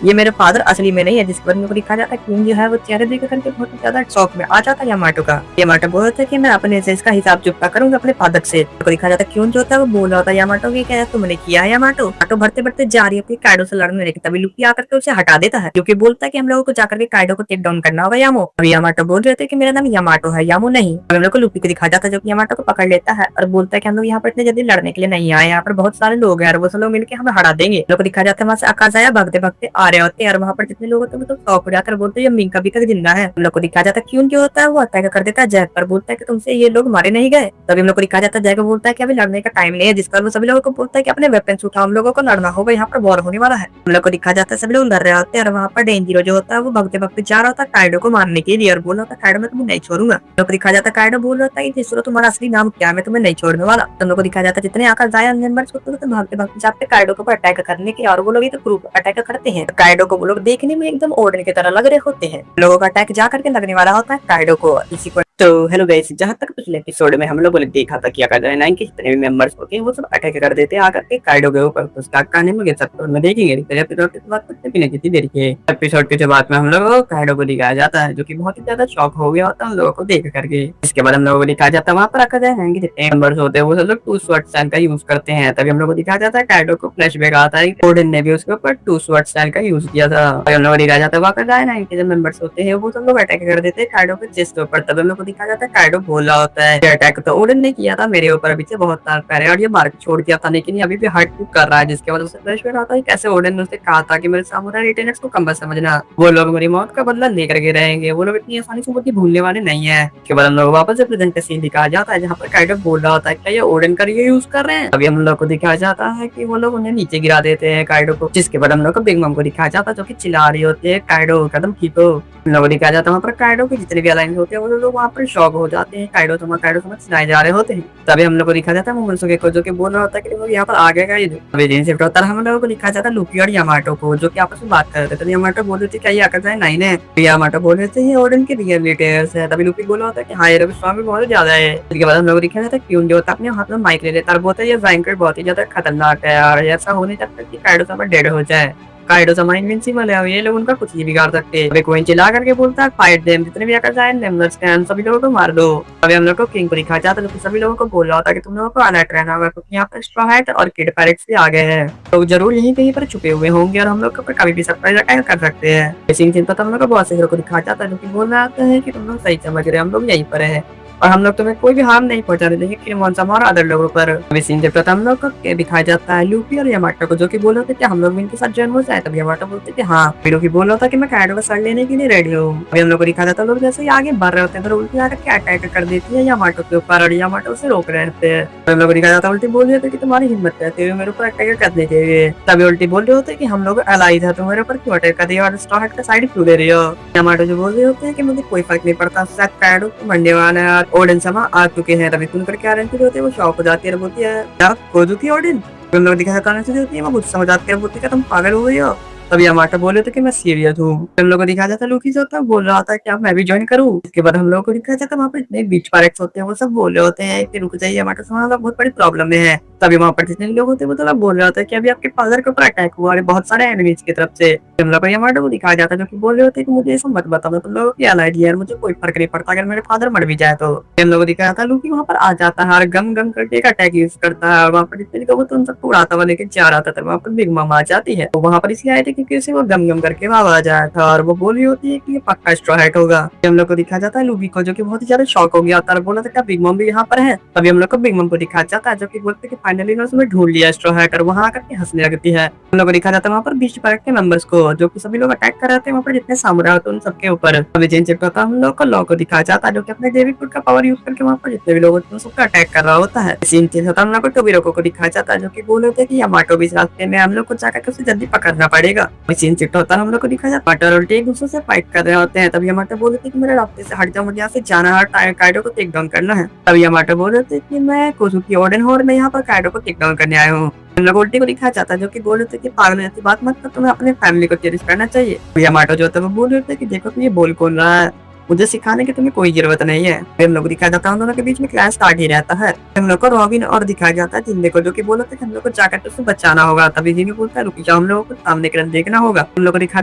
ये मेरे फादर असली में नहीं है। जिसके बाद मेरे को दिखाया जाता है किंग जो है वो चेहरे देख करके बहुत ज्यादा शौक में आ जाता है यामाटो का। यामाटो बोलता है कि मैं अपने से इसका हिसाब चुकता करूंगा अपने फादर से। तो दिखाया जाता है क्यों जो होता है वो बोल रहा होता है यामाटो की क्या तुमने किया है। यामाटो भरते भरते जा रही है काइडो से लड़ने लेकिन तभी लूकी आकर के उसे हटा देता है क्योंकि बोलता है कि हम लोगों को जाकर के काइडो को टेक डाउन करना होगा यामो। अभी यामाटो बोल रहे थे कि मेरा नाम यामाटो है यामो नहीं। हम लोग को लूकी को दिखाया जाता है जो कि यामाटो को पकड़ लेता है और बोलता है कि हम लोग यहाँ पर इतने जल्दी लड़ने के लिए नहीं आए, यहाँ पर बहुत सारे लोग हैं और वो सब लोग मिलकर हमें हरा देंगे। लोग को दिखाया जाता है वहाँ से अकाज़ाया भागते भागते आ रहे होते हैं और वहाँ पर जितने लोग होते हैं मतलब शौक हो जाकर बोलते हैं मिंका भी तक जिंदा है। हम लोग को दिखाया जाता है क्यों जो होता है वो अटैक कर देता है जैक पर, बोलता है कि तुमसे ये लोग मारे नहीं गए। तभी हम लोग को दिखाया जाता है जैक बोलता है कि अभी लड़ने का टाइम नहीं है। जिस पर वो सभी लोगों को बोलता है कि अपने वेपन्स उठाओ हम लोगों को लड़ना होगा यहाँ पर वॉर होने वाला है। हम लोग को दिखाया जाता है सभी लोग लड़ रहे होते हैं और वहाँ पर डेंजिरो जो होता है वो भगते भगते जा रहा होता है काइडो को मारने के लिए और बोल रहा था काइडो मैं तुम्हें नहीं छोड़ूंगा। हम लोग को दिखाया जाता है काइडो बोल रहा था कि तुम्हारा असली नाम क्या है मैं तुम्हें नहीं छोड़ने वाला। हम लोग को दिखाया जाता है जितने आकाज़ाया मेंबर्स होते हैं भागते भागते जाते काइडो को अटैक करने के और वो लोग तो ग्रुप अटैक करते हैं। काइडो को वो लोग देखने में एकदम ओडेन की तरह लग रहे होते हैं। लोगों का अटैक जा करके लगने वाला होता है काइडो को। इसी को तो हेलो गाइस, जहाँ तक पिछले एपिसोड में हम लोगों ने देखा था कि अगर नाइन के जितने भी मेंबर्स होते हैं वो सब अटैक कर देते हैं आकर के काइडो के ऊपर। तो उसका कहानी में एपिसोड में देखेंगे। पहले एपिसोड की बात करते बिना किसी देरी के। एपिसोड के बाद में हम लोगों को काइडो को दिखाया जाता है, जो कि बहुत ही ज्यादा शॉक हो गया होता है हम लोगों को देख करके। इसके बाद हम लोगों को दिखाया जाता है वहाँ पर आकर नाइन के जितने मेंबर्स होते हैं वो सब लोग टू स्वॉर्ड स्टाइल का यूज करते हैं। तभी हम लोग को दिखाया जाता है काइडो को फ्लैशबैक आता है ओडेन ने भी उसके ऊपर टू स्वॉर्ड स्टाइल का यूज किया था। हम लोग को दिखाया जाता है वहाँ नाइन के जो मेंबर्स होते हैं वो सब लोग अटैक कर देते हैं काइडो के चेस्ट के ऊपर। तभी हम लोग को दिखाया जाता है काइडो बोला होता है अटैक तो ओडेन ने किया था मेरे ऊपर अभी से बहुत साल पहले और ये मार के छोड़ दिया था, लेकिन अभी भी हार्ट कुक कर रहा है, जिसके वजह से फ्लैशबैक आता है कैसे ओडेन ने उससे कहा था कि मेरे सामुराई रिटेनर्स को कम मत समझना, वो लोग मेरी मौत का बदला लेकर के रहेंगे, वो लोग इतनी आसानी से मुझे भूलने वाले नहीं है। उसके बाद हम लोग वापस से प्रेजेंट का सीन दिखाया जाता है जहाँ पर काइडो बोल रहा होता है क्या ये ओडेन का ये यूज कर रहे हैं। अभी हम लोग को दिखाया जाता है कि वो लोग उन्हें नीचे गिरा देते हैं काइडो को, जिसके बाद हम लोग को बिग मम को दिखाया जाता है जो कि चिल्ला रही होती है काइडो कदम खींचो। हम लोग को दिखाया जाता है वहाँ पर काइडो के जितने भी अलाइंस होते हैं वो लोग वहाँ पर शॉक हो जाते हैं, काइडो समझ चिल्लाए जा रहे होते हैं। तभी हम लोग को दिखा जाता है मोमोनसुके को जो कि बोल रहा होता है कि वो यहाँ पर आ गया ये अभी दिन शिफ्ट होता है। हम लोगों को दिखा जाता है लुकी और यामाटो को जो कि आपस में बात कर रहे थे। यामाटो बोल रहे थे क्या ये आकर जाए नहीं ने, यामाटो बोल रहे थे ये ओडेन के रियल रिटेलर्स है। तभी लुकी बोला होता है कि हाँ ये स्वामी बहुत ज्यादा है। इसके बाद हम लोग दिखा जाता है क्यों जो होता है अपने हाथ में माइक ले लेता है, बोलता है ये रैंकर बहुत ही ज्यादा खतरनाक है और ऐसा होने तक कि काइडो sama डेड हो जाए। काइडो sama इनविंसिबल है, ये लोग उनका कुछ नहीं बिगाड़ सकते। अभी कोइन चिल्ला करके बोलता है फाइट देम, जितने भी आकर जाए मेंबर्स हैं सभी लोगों को मार दो। अभी हम लोग को किंग को दिखाया जाता है जो सभी लोगों को बोल रहा होता है कि तुम लोगों को अलर्ट रहना होगा क्योंकि यहाँ पर स्ट्रॉ हैट और किड पैरेट्स भी आ गए हैं, तो जरूर यहीं कहीं पर छुपे हुए होंगे और हम लोग को कभी भी सरप्राइज अटैक कर सकते हैं। सीन चिंता हम लोग को बहुत से हीरो को दिखाया जाता है जो कि बोल रहा होता है कि तुम लोग सही समझ रहे हैं, हम लोग यहीं पर है और हम लोग तुम्हें कोई भी हार्म नहीं पहुंचाने देंगे किमोन-sama और अदर लोगों पर। अभी सीन जब हम लोग को दिखाया जाता है लूफी और यामाटो को जो कि बोल रहे थे कि हम लोग भी इनके साथ ज्वाइन हो जाए। तभी यामाटो बोलते कि हाँ, लूफी बोल रहा था कि मैं काइडो का साथ लेने के लिए रेडी हूँ। अभी हम लोग को दिखाया जाता है लोग जैसे ही आगे बढ़ रहे होते हैं तो उल्टी आकर के अटैक कर देती है यामाटो के ऊपर और यामाटो उसे रोक रहे थे। हम लोग को दिखाया जाता है उल्टी बोल रहे थे कि तुम्हारी हिम्मत रहती है मेरे ऊपर अटैक करने के लिए। तभी उल्टी बोल रहे होते कि हम लोग अलाइज है, तो मेरे ऊपर क्यों अटैक कर रही हो और स्ट्रॉ हैट का साइड क्यों ले रही हो। यामाटो जो बोल रहे होते हैं कि मुझे कोई फर्क नहीं पड़ता, शायद काइडो को मरने वाला है और ओडेन sama आ चुके हैं। तभी सुनकर क्या रहती होती है वो शॉक हो जाती है, बोलती है क्या कोजुकी ओडेन, तुम लोग दिखा करने से होती है वो कुछ समझ आती है, बोलती है तुम पागल हो गई हो। तभी यामाटो बोले थे कि मैं सीरियस हूँ। हम लोग को दिखाया जाता है लूकी जो होता है बोल रहा था कि अब मैं भी ज्वाइन करूँ। इसके बाद हम लोगों को दिखाया जाता है वहाँ पर इतने बीच पैरेट्स होते हैं वो सब बोल रहे होते हैं कि रुक जाइए यामाटो sama बहुत बड़ी प्रॉब्लम में है। तभी वहाँ पर जितने लोग होते हैं वो तो बोल रहे होते हैं कि अभी आपके फादर के ऊपर अटैक हुआ है बहुत सारे एनिमीज की तरफ से। हम लोग को यामाटो को दिखाया जाता है जो कि बोल रहे होते हैं कि मुझे ऐसा मत बताओ, तुम लोगों की एलाइड है, मुझे कोई फर्क नहीं पड़ता अगर मेरे फादर मर भी जाए तो। हम लोग को दिखाया जाता है लूकी वहाँ पर आ जाता है और गम गम करके एक अटैक यूज करता है और वहाँ पर जितने लोग उन सबको उड़ाता हुआ लेके जा रहा था। वहाँ पर बिग मम आ जाती है, तो वहाँ पर इसलिए आए थे क्योंकि उसे वो गम गम करके वहाँ आ जाया था और वो बोल रही होती है कि ये पक्का स्ट्रॉ हैट होगा। हम लोग को दिखाया जाता है लूबी को जो कि बहुत ही ज्यादा शॉक हो गया था और बोला था क्या बिग मम भी यहाँ पर है। तभी हम लोग को बिग मम को दिखाया जाता है जो कि बोलते कि फाइनली उसमें ढूंढ लिया स्ट्रॉ हैट और वहाँ आकर के हंसने लगती है। हम लोग को दिखाया जाता है वहाँ पर बीच पैरेट के मेंबर्स को जो कि सभी लोग अटैक कर रहे थे वहाँ पर जितने सामुराई होते उन सबके ऊपर। अभी चेंज होता है हम लोग को लॉ को दिखाया जाता है जो कि अपने डेविड फुट का पावर यूज करके वहाँ पर जितने भी लोग होते हैं उन सबका अटैक कर रहा होता है। सीन चेंज होता है हम लोग को टोबिरोको को दिखाया जाता है जो कि बोल रहे थे कि यामाटो भी इस रास्ते में हम लोग को जाकर उसे जल्दी पकड़ना पड़ेगा। सीन शिफ्ट होता है हम लोग को दिखाया जाता है एक दूसरे से फाइट कर रहे होते हैं। तभी यामाटो बोल रहे थे कि मेरे रास्ते से हट जाओ, मुझे यहाँ से जाना है, काइडो को टेक डाउन करना है। तभी यामाटो बोल रहे थे कि मैं कोजुकी ओडेन हूँ और मैं यहाँ पर काइडो को टेक डाउन करने आया हूँ। हम लोग उल्टी को दिखाया जाता है जो कि बोल रहे थे कि पागल जैसी बात मत कर, तुम्हें अपने फैमिली को चेरिश करना चाहिए। यामाटो जो होता है वो बोल रहे थे कि देखो तुम ये बोल कौन रहा है, मुझे सिखाने की तुम्हें कोई जरूरत नहीं है। हम लोग को दिखाया जाता है उन दोनों के बीच में क्लैश स्टार्ट ही रहता है। हम लोग को रॉबिन और दिखाया जाता है जिंदे को जो कि बोलते हैं कि हम लोग को जाकर तो उसे बचाना होगा। तभी जिंदे बोलता है रुक जाओ, हम लोगों को सामने की तरफ देखना होगा। हम लोग को दिखाया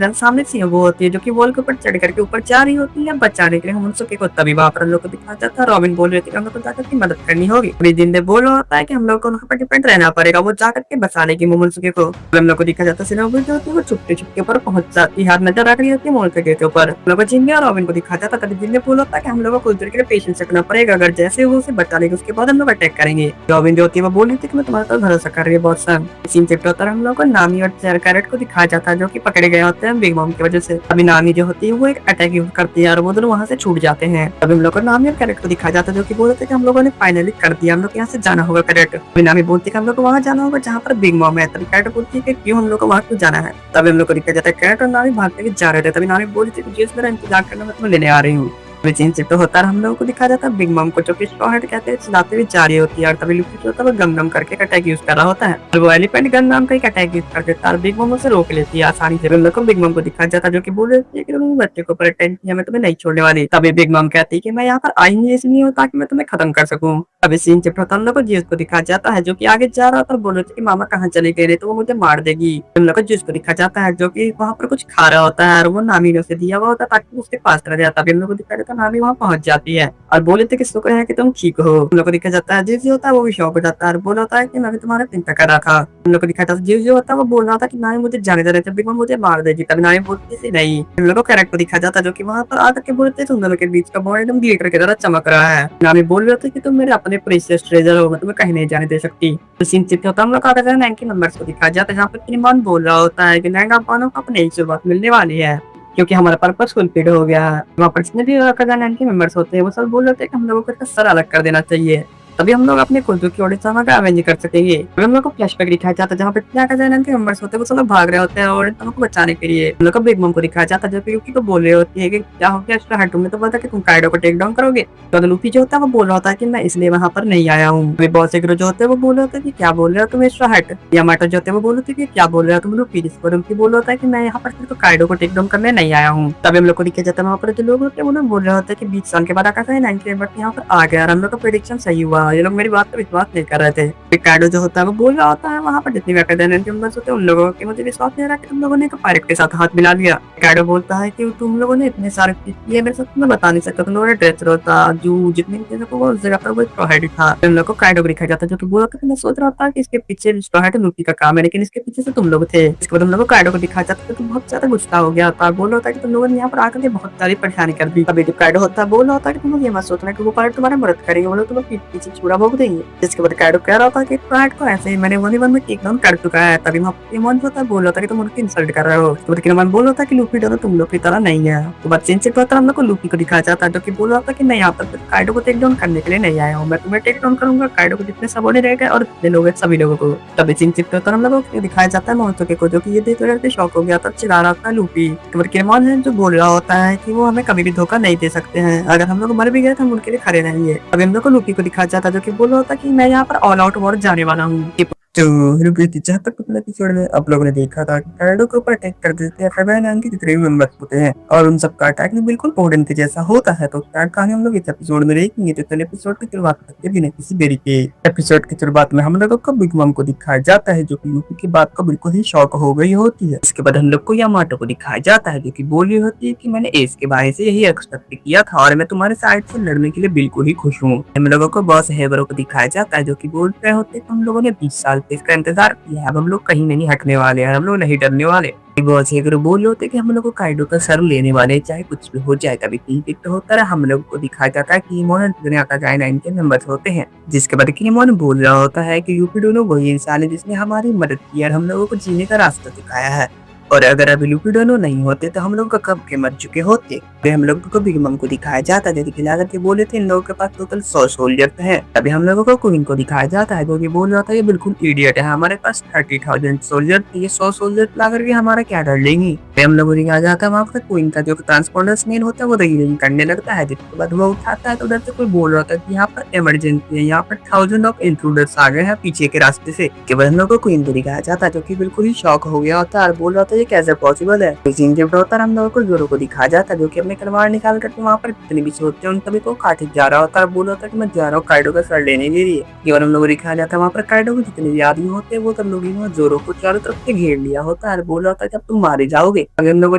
जाता है सामने से वो होती है जो कि वॉल के ऊपर चढ़ करके ऊपर जा रही होती है बचाने के लिए हम उनसे को। तभी वहाँ पर हम लोग को दिखाया जाता है रॉबिन बोल रही थी हम लोग को जाकर की मदद करनी होगी। अभी जिंदे बोल रहा होता है कि हम लोग को वहाँ पर डिपेंड रहना पड़ेगा वो जाकर के बचाने की मोमोनसुके को। हम लोग को दिखाया जाता है सिनोबु जो होती है वो चुपके चुपके ऊपर पहुंच जाती है, हाथ नजर रख रही होती है मोमोनसुके के ऊपर। हम लोग को जिंदे और रॉबिन को दिखाया जाता है। तभी जिंदे बोल कि हम लोगों को कुछ देर के लिए पेशेंस रखना पड़ेगा, अगर जैसे वो उसे बचा लेगा उसके बाद हम लोग अटैक करेंगे। रॉबिन जो होती है वो बोल रही थी कि मैं तुम्हारे पर भरोसा कर रही है बहुत सा। सीन शिफ्ट होता है हम लोग को नामी और कैरेट को दिखाया जाता है जो कि पकड़े गए होते हैं बिग मम की वजह से। अभी नामी जो होती है वो एक अटैक यूज करती है और वो दोनों वहां से छूट जाते हैं। अभी हम लोग को नामी और कैरेट को दिखाया जाता है जो कि बोलते कि हम लोगों ने फाइनली कर दिया, हम लोग यहाँ से जाना होगा। कैरेट अभी नामी बोलती है हम लोग को वहाँ जाना होगा जहाँ पर बिग मम है। तभी कैरेट बोलती है कि क्यों हम लोग को वहाँ क्यों जाना है। तभी हम लोग को दिखाया जाता है कैरेट और नामी भागते हुए जा रहे थे। तभी नामी बोलती थी मेरा इंतजार करना, मैं तुम्हें लेने आ रही हूँ। चीन शिफ्ट होता है, हम लोगों को दिखाया जाता है बिग मॉम को, जो कि स्ट्रॉ हैट कहते हैं, चिल्लाते हुए जा रही होती है। और तभी लूफी जो होता है वो गन गम करके अटैक यूज कर रहा होता है और वो एलिफेंट गन नाम का एक अटैक यूज कर देता है और बिग मॉम उसे रोक लेती है आसानी से। हम लोग को बिग मॉम को दिखाया जाता है, जो कि बोल रही है कि तुम बच्चे को ऊपर अटैक किया, मैं तुम्हें नहीं छोड़ने वाली। तभी बिग मॉम कहती है कि मैं यहाँ पर आई ही इसलिए हूँ ताकि मैं तुम्हें खत्म कर सकूँ। अभी सीन शिफ्ट होता है, हम लोग को जीस को दिखाया जाता है, जो कि आगे जा रहा था, बोल रहे थे कि मामा कहाँ चले गए, तो वो मुझे मार देगी। हम लोग को जीस को दिखाया जाता है, जो कि वहाँ पर कुछ खा रहा होता है और वो नामी ने उसे दिया हुआ होता है ताकि उसके पास रह जाता है। हम लोग को दिखाया जाता है नामी वहाँ पहुंच जाती है और बोले थे कि शुक्र है कि तुम ठीक हो। हम लोग को दिखाया जाता है जीस जो होता है वो भी शौक हो जाता है और बोल होता है कि मैंने तुम्हारा चिंता कर रखा। हम लोग को दिखाया जाता है जीस जो होता है वो बोल रहा था कि नामी मुझे जाने दे रहे थे, बिग मॉम मुझे मार देगी। तभी नामी बोलती थी नहीं। हम लोग को कैरेक्टर दिखाया जाता है, जो कि वहाँ पर आकर के बोलते थे उन दोनों के बीच का बॉन्ड एकदम ग्लिटर की तरह चमक रहा है। नामी बोल रहे थे कि तुम मेरे अपने प्रीशियस ट्रेजर हो, मैं तुम्हें कहीं नहीं जाने दे सकती। तो सीन चिप होता है, हम लोग आगे 9 नंबर्स को दिखाया जाता है, जहाँ पर किनिमॉन बोल रहा होता है कि लहंगा पानों को अपनी नई शुरुआत मिलने वाली है, क्योंकि हमारा पर्पस फुलफिल हो गया है। वहाँ पर जितने भी कजान के मेंबर्स होते हैं वो सब बोल रहे थे कि हम लोगों को इसका सर अलग कर देना चाहिए, तभी हम लोग अपने खुद की ओडिशा का अवेंज कर सकेंगे। फिर हम लोग को फ्लैशबैक दिखाया जाता है, जहाँ पे क्या कजान के मेंबर्स होते हैं वो सब लोग भाग रहे होते हैं और को बचाने के लिए। हम लोग को बिग मॉम को दिखाया जाता है, जो कि लूफी को बोल रही होती है कि क्या हो गया एक्स्ट्रा हेड, तुमने तो बोला कि तुम काइडो को टेक डाउन करोगे। तो लूफी जो होता है वो बोल रहा होता है कि मैं इसलिए वहाँ पर नहीं आया हूँ। बॉस एग्रो जो होते हैं वो बोल रहे होते हैं कि क्या बोल रहे हो तुम एक्स्ट्रा हेड। यामाटो जो होते हैं वो बोल रहे थे कि क्या बोल रहे हो तुम लूफी। जिसको लूफी बोल रहा होता है कि मैं यहाँ पर सिर्फ काइडो को टेक डाउन करने नहीं आया हूँ। तभी हम लोग को दिखाया जाता है, वहाँ पर जो लोग होते हैं वो लोग बोल रहे होते हैं कि 20 साल के बाद आकाश 9 बट यहाँ पर आ गया और हम लोग का प्रेडिक्शन सही हुआ। ये लोग मेरी बात पर विश्वास नहीं कर रहे थे। रिकार्डो जो होता है वो बोल रहा होता है वहाँ पर जितने भी एकेडमिक मेंबर्स होते हैं उन लोगों के मुझे विश्वास नहीं रहा कि तुम लोगों ने एक पायरेट के साथ हाथ मिला लिया। रिकार्डो बोलता है कि तुम लोगों ने इतने सारे किए मेरे साथ, मैं बता नहीं सकता। तुम लोगों ने ड्रेस होता जू जितनी भी चीजों को वो उस जगह पर वो स्ट्रॉहेड था। तुम लोग को काइडो को दिखाया जाता है, जो कि बोला कि मैं सोच रहा था कि इसके पीछे स्ट्रॉहेड लूफी का काम है, लेकिन इसके पीछे से तुम लोग थे। इसके बाद तुम लोग को काइडो को दिखाया जाता है, तो बहुत ज्यादा गुस्सा हो गया था। बोल रहा था कि तुम लोगों ने यहाँ पर आकर के बहुत सारी परेशानी कर दी। अभी जो काइडो होता है बोल रहा था कि तुम लोग ये मत सोचना कि वो पायरेट तुम्हारा मदद करेंगे, वो लोग तुम्हें पीठ पीछे छुरा भोग देंगे। जिसके बाद काइडो कह रहा था कि पायरेट को ऐसे ही मैंने 1v1 में टेक डाउन कर चुका है। तभी वहाँ किनेमॉन जो होता है बोल रहा था कि तुम उनकी इंसल्ट कर रहे हो। तो किनेमॉन बोल रहा था कि लूफी दोनों तुम लोग की तरह नहीं है। तो बात चेंज होता है, हम लोग को लूफी को दिखाया जाता है, जो कि बोल रहा था कि मैं यहाँ पर काइडो को टेक डाउन करने के लिए नहीं आया हूँ, मैं तुम्हें टेक डाउन करूंगा। काइडो को जितने सबोर्डिनेट रहेगा और जितने लोग हैं सभी लोगों को। तभी चेंज होता है, हम लोगों को दिखाया जाता है मोहतोके को, जो कि ये देख करके शॉक हो गया था, चिल्ला रहा था लूफी। तो किनेमॉन है जो बोल रहा होता है कि वो हमें कभी भी धोखा नहीं दे सकते हैं, अगर हम लोग मर भी गए तो हम उनके लिए खड़े रहेंगे। अभी हम लोग को लूफी को दिखाया जाता है, जो कि बोल रहा होता है कि मैं यहाँ पर ऑल आउट वॉर जाने वाला हूँ। तो रुपये जहाँ तक पिछले एपिसोड में आप लोगों ने देखा था कि काइडो के ऊपर अटैक कर देते हैं फेबे नाम के जितने भी मेंबर्स होते हैं और उन सब का अटैक भी बिल्कुल ओडेन के जैसा होता है। तो स्टार्ट कहानी हम लोग इस एपिसोड में देखेंगे। तो चलिए एपिसोड की शुरुआत करते बिना किसी देरी के। एपिसोड की शुरुआत में हम लोगों को बिग मॉम को दिखाया जाता है, जो कि यूपी की बात को बिल्कुल ही शॉक हो गई होती है। इसके बाद हम लोग को यामाटो को दिखाया जाता है, जो कि बोल रही होती है कि मैंने एस के भाई से यही एक्सपेक्ट किया था और मैं तुम्हारे साइड से लड़ने के लिए बिल्कुल ही खुश हूँ। हम लोगों को बॉस हेबरो को दिखाया जाता है, जो कि बोल रहे होते हैं हम लोगों ने 20 साल से इसका इंतजार किया, अब हम लोग कहीं नहीं हटने वाले हैं, हम लोग नहीं डरने वाले। बॉस हेबरो बोल होते कि हम लोग को काइडो का सर लेने वाले, चाहे कुछ भी हो जाए। कभी तो होता है, हम लोग को दिखाया जाता है कि किनेमॉन दुनिया का गाय 9 के मेंबर्स होते हैं। जिसके बाद किनेमॉन बोल रहा होता है कि यूपी दोनों वही इंसान है जिसने हमारी मदद की और हम लोगों को जीने का रास्ता दिखाया है, और अगर अभी लूफी दोनों नहीं होते तो हम लोग का कब के मर चुके होते। हम लोग को बिग मॉम को दिखाया जाता है, खिला करके बोले थे इन लोगों के पास टोटल 100 सोल्जर है। अभी हम लोगों को क्वीन को दिखाया जाता है, जो कि बोल रहा था ये बिल्कुल इडियट है, हमारे पास 30,000 सोल्जर, ये 100 सोल्जर ला करके हमारा क्या डर लेंगी। हम लोगों को दिखाया जाता है वहाँ पर क्वीन का जो ट्रांसपोंडर स्नेल होता है वो रही करने लगता है। जिसके बाद वो उठाता है तो उधर से कोई बोल रहा था कि यहाँ पर इमरजेंसी है, यहाँ पर 1000 ऑफ इंट्रूडर्स आ गए हैं पीछे के रास्ते से। के बाद हम लोग को क्वीन को दिखाया जाता है, जो कि बिल्कुल ही शॉक हो गया होता है और बोल रहा था ये कैसे पॉसिबल है। होता है, हम लोगों को जोरो को दिखाया जाता है, जो कि अपने तलवार निकाल करके वहाँ पर जितने भी होते हैं उन सभी को काटे जा रहा होता है। बोल रहा था कि मैं जा रहा हूँ काइडो का सर लेने के लिए। केवल हम लोग को दिखाया जाता है वहाँ पर काइडो को जितने भी आदमी होते हैं वो सब लोग जोरो को चारों तरफ से घेर लिया होता है। बोल रहा था कि अब तुम मारे जाओगे। अगर हम लोग को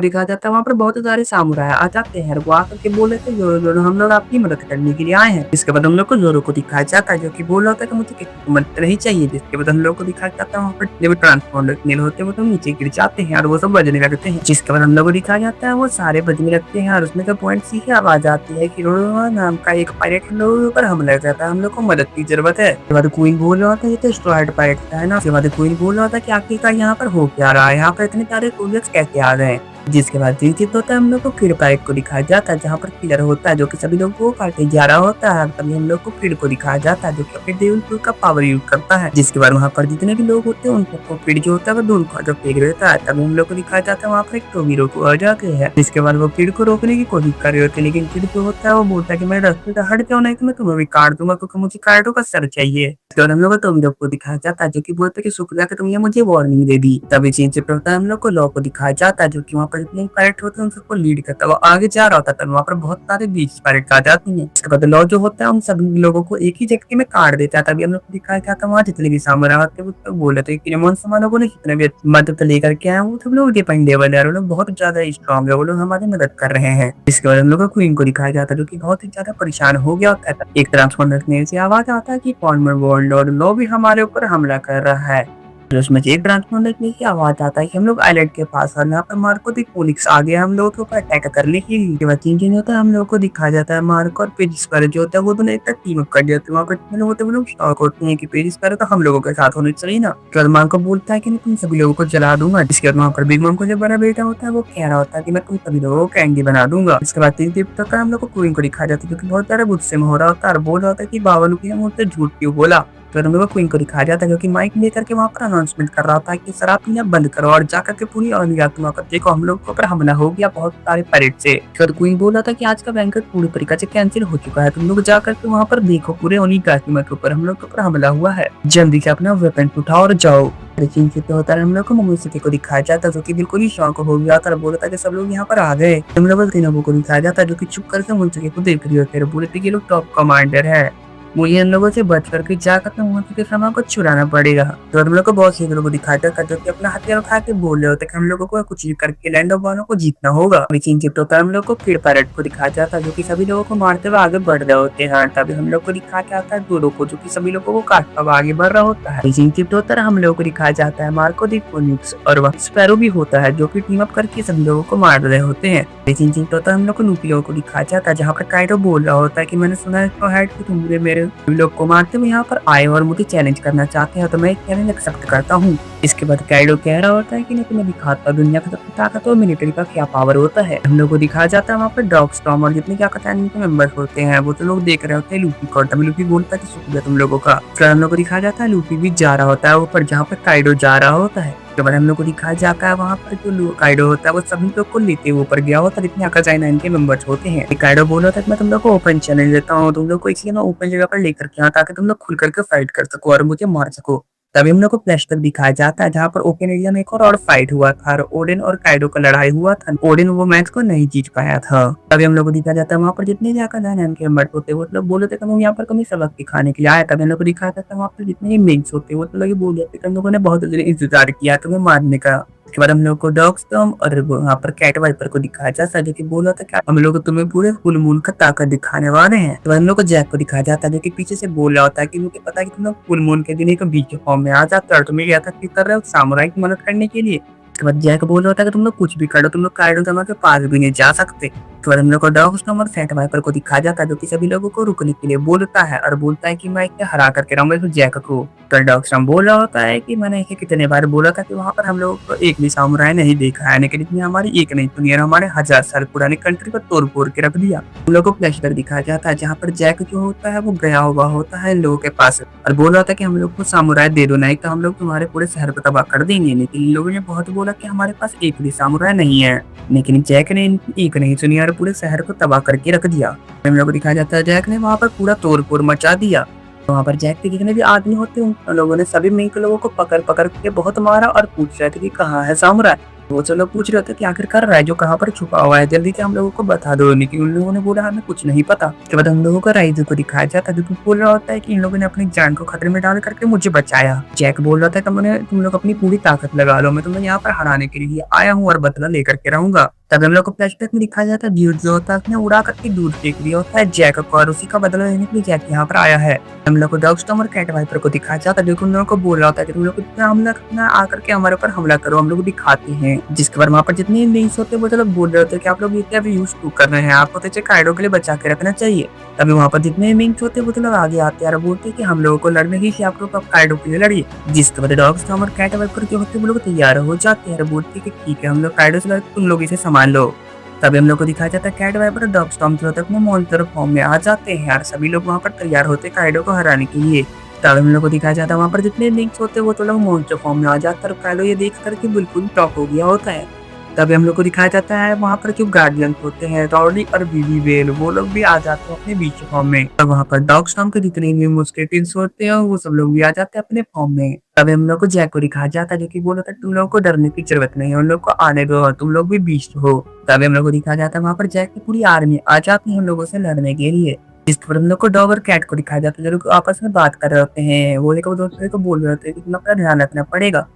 दिखाया जाता है वहाँ पर बहुत सारे सामुराई आ जाते हैं, वो आकर के बोले थे जोरो हम लोग आपकी मदद करने के लिए आए हैं। इसके बाद हम लोग को जोरो को दिखाया जाता है, जो कि बोल रहा था कि मुझे किसी की मदद नहीं चाहिए। जिसके बाद हम लोग को दिखाया जाता है वहाँ पर जो ट्रांसपोंडर होते हैं वो तो नीचे गिर जाते हैं और वो सब बजने लगते हैं। जिसके बाद हम लोग को दिखाया जाता है वो सारे बजने लगते हैं और उसमें का पॉइंट सी की आवाज आती है कि रोडोवा नाम का एक पायरेट हम लोगों पर हमला करता है, हम लोग को मदद की जरूरत है। उसके बाद क्वीन बोल रहा था ये तो स्ट्रॉयड पायरेट है ना। उसके बाद क्वीन बोल रहा था कि आखिरकार यहाँ पर हो क्या रहा है, यहाँ पर इतने सारे सोल्जर्स कैसे आ गए। जिसके बाद जीत होता है हम लोग को फीड पैकेट को दिखाया जाता है जहाँ पर किलर होता है जो कि सभी लोगों को काटने जा रहा होता है। तभी हम लोग को फीड को दिखाया जाता है जो कि अपने डेविल फ्रूट का पावर यूज करता है। जिसके बाद वहाँ पर जितने भी लोग होते हैं उनको फीड जो होता है वो दूर का जो फेंक देता है। तभी हम लोग को दिखाया जाता है वहाँ पर एक टोबीरो को आ जाते हैं। जिसके बाद वो फीड को रोकने की कोशिश कर रहे होते हैं लेकिन फीड जो होता है वो बोलता है कि मैं रास्ते से हट जाओ नहीं तो मैं तुम्हें भी काट दूंगा क्योंकि मुझे कार्डो का सर चाहिए। इसके बाद हम लोग को टोबीरो को दिखाया जाता है जो कि बोलता है कि शुक्रिया कि तुमने मुझे वार्निंग दे दी। तभी चीन से होता है हम लोग को लॉ को दिखाया जाता है जो कि वहाँ पर जितने पायलट होते हैं उन सबको लीड करता है। वो आगे जा रहा होता है तब वहाँ पर बहुत सारे बीच पायलट आ जाती हैं। इसके बाद लॉ जो होता है उन सभी लोगों को एक ही झटके में काट देता है। तभी हम लोग को दिखाया जाता है वहाँ जितने भी सामान आते हैं वो सब बोल रहे थे कि रेमोन सामानों को जितने भी मदद लेकर के आए वो सब लोग डिपेंडेबल है, वो लोग बहुत ज्यादा स्ट्रॉन्ग है, वो लोग हमारी मदद कर रहे हैं। इसके बाद हम लोग को क्वीन को दिखाया जाता है जो कि बहुत ही ज्यादा परेशान हो गया होता है। एक ट्रांसफॉर्मर से आवाज आता है कि फॉर्मर वर्ल्ड और लॉ भी हमारे ऊपर हमला कर रहा है। फिर उसमें से एक ट्रांसफॉर्मर की आवाज आता है कि हम लोग आइलैंड के पास और यहाँ पर मार्को दी पोलिक्स आ गया हम लोगों के ऊपर अटैक करने के लिए। उसके बाद चीन होता है हम लोगों को दिखाया जाता है मार्को और पेज स्क्वायर जो होता है वो दोनों एक साथ टीम अप कर जाते हैं। वहाँ पर जितने लोग होते हैं वो लोग शॉक होते हैं कि पेज स्क्वायर तो हम लोगों के साथ होने चाहिए ना। उसके बाद मार्को बोलता है कि मैं तुम सभी लोगों को जला दूंगा। इसके बाद वहाँ पर बिग मम को जो बड़ा बेटा होता है वो कह रहा होता है कि मैं तुम सभी लोगों को कैंडी बना दूंगा। इसके बाद तीन तक हम लोग को क्वीन को दिखाया जाता है जो कि बहुत सारे गुस्से में हो रहा होता है और बोल रहा होता है कि बाबा ने मुझसे झूठ क्यों बोला। तो हम लोग को क्वीन को दिखाया जाता है क्योंकि माइक लेकर के वहाँ पर अनाउंसमेंट कर रहा था कि शराब पीना बंद करो और जाकर के पूरी अनियात्मा पर देखो हम लोग के ऊपर हमला हो गया बहुत सारे परेड से। फिर क्वीन बोल रहा था कि आज का बैंकेट पूरी तरीके से कैंसिल हो चुका है, तुम लोग जाकर के वहाँ पर देखो पूरे अनियात्मा के ऊपर हम लोग के ऊपर हमला हुआ है, जल्दी से अपना वेपन उठाओ और जाओ। चीन से होता है हम लोग को मुंबई सिटी को दिखाया जाता है जो कि बिल्कुल ही शौक हो गया था, बोल रहा था कि सब लोग यहाँ पर आ गए। हम लोग तीनों को दिखाया जाता है जो कि चुप करके मुंबई को देख रही होते हैं, बोले थे कि लोग टॉप कमांडर है, मुझे इन लोगों से बच करके जाकर तो मुंबई के सामान को चुराना पड़ेगा। तो हम लोग को बहुत से लोगों को दिखाता है जो कि अपना हथियार उठा के बोल रहे होते कि हम लोगों को कुछ करके लैंड ऑफ वालों को जीतना होगा। चीन चिप्ट होता है हम लोग को फिर पैरेट को दिखाया जाता है जो कि सभी लोगों को मारते हुए आगे बढ़ रहे होते हैं। तभी हम लोग को दिखाया जाता है दोनों को जो कि सभी लोगों को काटता हुआ आगे बढ़ रहा होता है। चीन चिप्ट होता है हम लोगों को दिखाया जाता है मार्को दी फोनिक्स और वह स्पैरो भी होता है जो कि टीम अप करके सभी लोगों को मार रहे होते हैं। चीन चिप्ट होता है हम लोग को लूपी लोगों को दिखाया जाता है जहाँ पर काइडो बोल रहा होता है कि मैंने सुना है कि तुम मेरे लोग को तुम यहाँ पर आए और मुझे चैलेंज करना चाहते हो तो मैं चैलेंज एक्सेप्ट करता हूँ। इसके बाद काइडो कह रहा होता है कि मैं तुम्हें दिखाता हूँ दुनिया की सबसे ताकत और मिलिट्री का क्या पावर होता है। हम लोग को दिखाया जाता है वहाँ पर डॉग स्टॉर्म और जितने क्या कहते हैं मेंबर्स होते हैं वो तो लोग देख रहे होते हैं लूपी को। तभी लूपी बोलता है कि शुक्रिया तुम लोगों का। फिर हम लोग को दिखाया जाता है लूपी भी जा रहा होता है ऊपर जहाँ पर काइडो जा रहा होता है। उसके बाद हम लोग को दिखाया जाता है वहाँ पर जो काइडो होता है वो सभी लोग को लेते हुए ऊपर गया होता है जितने आकाशाई के मेंबर्स होते हैं। काइडो बोल रहा था कि मैं तुम लोग को ओपन चैलेंज देता हूँ, तुम लोग को इसलिए मैं ओपन जगह पर लेकर के ताकि तुम लोग खुल करके फाइट कर सको और मुझे मार सको। तभी हम लोग को फ्लैशबैक दिखाया जाता है जहाँ पर ओपन एरिया में एक और फाइट हुआ था और ओडिन और काइडो का लड़ाई हुआ था। ओडिन वो मैच को नहीं जीत पाया था। तभी हम लोग को दिखाया जाता है वहाँ पर जितने जाकर के मेंबर्स होते वो लोग बोल रहे थे हम यहाँ पर कभी सबक दिखाने के लिए आया। तभी हम लोग को दिखाया जाता है वहाँ पर जितने ही मिंग्स होते वो लोग बोल रहे थे हम लोगों ने बहुत इंतजार किया तुम्हें मारने का। उसके बाद हम लोग को डॉग स्टॉर्म और वहाँ पर कैट वाइपर को दिखाया जाता है जो कि बोला था कि हम लोग तुम्हें पूरे फुल मून का ताकत दिखाने वाले हैं। तो हम लोग को जैक को दिखाया जाता है जो कि पीछे से बोल रहा होता है कि मुझे पता है कि तुम लोग फुल मून के दिन एक बीच के फॉर्म में आ जाते हो और तुम्हें क्या तक कर रहे हो सामुराई की मदद करने के लिए। उसके बाद जैक बोल रहा होता है कि तुम लोग कुछ भी करो तुम लोग काइडो तमा के पास भी नहीं जा सकते। उसके बाद हम लोग को डॉग स्टॉर्म और फैट वाइपर को दिखाया जाता है जो कि सभी लोगों को रुकने के लिए बोलता है और बोलता है कि मैं इसे हरा करके रहूंगा जैक को। तो डॉग स्टॉर्म बोल रहा होता है कि मैंने इसे कितने बार बोला था कि वहाँ पर हम लोगों को एक भी सामुराई नहीं देखा है लेकिन इतनी हमारी एक नहीं दुनिया हमारे 1000 साल पुरानी कंट्री को तोड़ फोड़ के रख दिया। हम लोग को फ्लैशबैक दिखाया जाता है जहाँ पर जैक जो होता है वो गया हुआ होता है इन लोगों के पास और बोल रहा था कि हम लोग को सामुराई दे दो नहीं तो हम लोग तुम्हारे पूरे शहर को तबाह कर देंगे। लेकिन इन लोगों ने बहुत बोला कि हमारे पास एक भी सामुराई नहीं है, लेकिन जैक ने एक नहीं सुनी और पूरे शहर को तबाह करके रख दिया। हम लोग को दिखाया जाता है जैक ने वहाँ पर पूरा तोड़ फोड़ मचा दिया। वहाँ पर जैक के जितने भी आदमी होते हैं उन लोगों ने सभी मिंक लोगों को पकड़ पकड़ के बहुत मारा और पूछ रहे थे कि कहाँ है सामुराई। वो सब लोग पूछ रहे थे कि आखिर कर रहा है जो कहाँ पर छुपा हुआ है, जल्दी से हम लोगों को बता दो। लेकिन उन लोगों ने बोला हमें कुछ नहीं पता। उसके बाद हम लोगों को राइजू को दिखाया जाता है जो बोल रहा होता है कि इन लोगों ने अपनी जान को खतरे में डाल करके मुझे बचाया। जैक बोल रहा था कि तुम लोग अपनी पूरी ताकत लगा लो, मैं तुम्हें यहाँ पर हराने के लिए आया हूँ और बदला लेकर के रहूंगा। तब हम लोग को फ्लैशबैक में दिखाया जाता है ड्यूड जो होता है उसने उड़ा करके दूर फेंक दिया होता है जैक को और उसी का बदला लेने के लिए जैक यहाँ पर आया है। हम लोग को डॉगस्टॉर्म और कैट वाइपर को दिखाया जाता है जो कि उन लोगों को बोल रहा होता है कि तुम लोग इतना हमला करना आकर के हमारे ऊपर हमला करो, हम लोग दिखाते हैं। जिसके बाद वहाँ पर जितने लिंक्स होते हैं वो चलो बोल रहे होते हैं कि आप लोग इतना भी यूज टू कर रहे हैं, आपको तो काइडो के लिए बचा के रखना चाहिए। तभी वहाँ पर जितने लिंक्स होते हैं वो चलो आगे आते हैं और बोलते हैं कि हम लोगों को लड़ने की आप लोग काइडो के लिए लड़िए। जिसके बाद डॉगस्टॉर्म और कैट वाइपर जो होते हैं वो लोग तैयार हो जाते हैं और बोलते हैं कि ठीक है हम लोग काइडो से लड़ते, तुम लोग इसे संभाल लो। तभी हम लोग को दिखाया जाता है कैट वाइपर और डॉगस्टॉर्म जो होता है वो मॉन्स्टर फॉर्म में आ जाते हैं और सभी लोग वहाँ पर तैयार होते हैं काइडो को हराने के लिए। तब हम लोग को दिखाया जाता है वहाँ पर जितने लिंक्स होते हैं वो तो लोग मॉन्स्टर फॉर्म में आ जाता है और काइडो ये देख करके बिल्कुल टॉप हो गया होता है। तभी हम लोग को दिखाया जाता है वहाँ पर जो गार्डियन होते हैं रॉडी और बीबी वेल वो लोग भी आ जाते हैं अपने बीच फॉर्म में। तब वहाँ पर डॉगस्टॉर्म के जितने भी मुस्केटियंस होते हैं वो सब लोग भी आ जाते हैं अपने फॉर्म में। तभी हम लोग को जैक को दिखाया जाता है जो कि बोला था तुम लोगों को डरने की जरूरत नहीं है, उन लोग को आने दो, तुम लोग भी बीस्ट हो। तभी हम लोग को दिखाया जाता है वहाँ पर जैक की पूरी आर्मी आ जाती है हम लोगों से लड़ने के लिए। जिसके बाद हम लोग को डॉग और कैट को दिखाया जाता है जो लोग आपस में बात कर रहे होते हैं, वो एक दूसरे को बोल रहे होते हैं कि तुम लोग का ध्यान रखना पड़ेगा।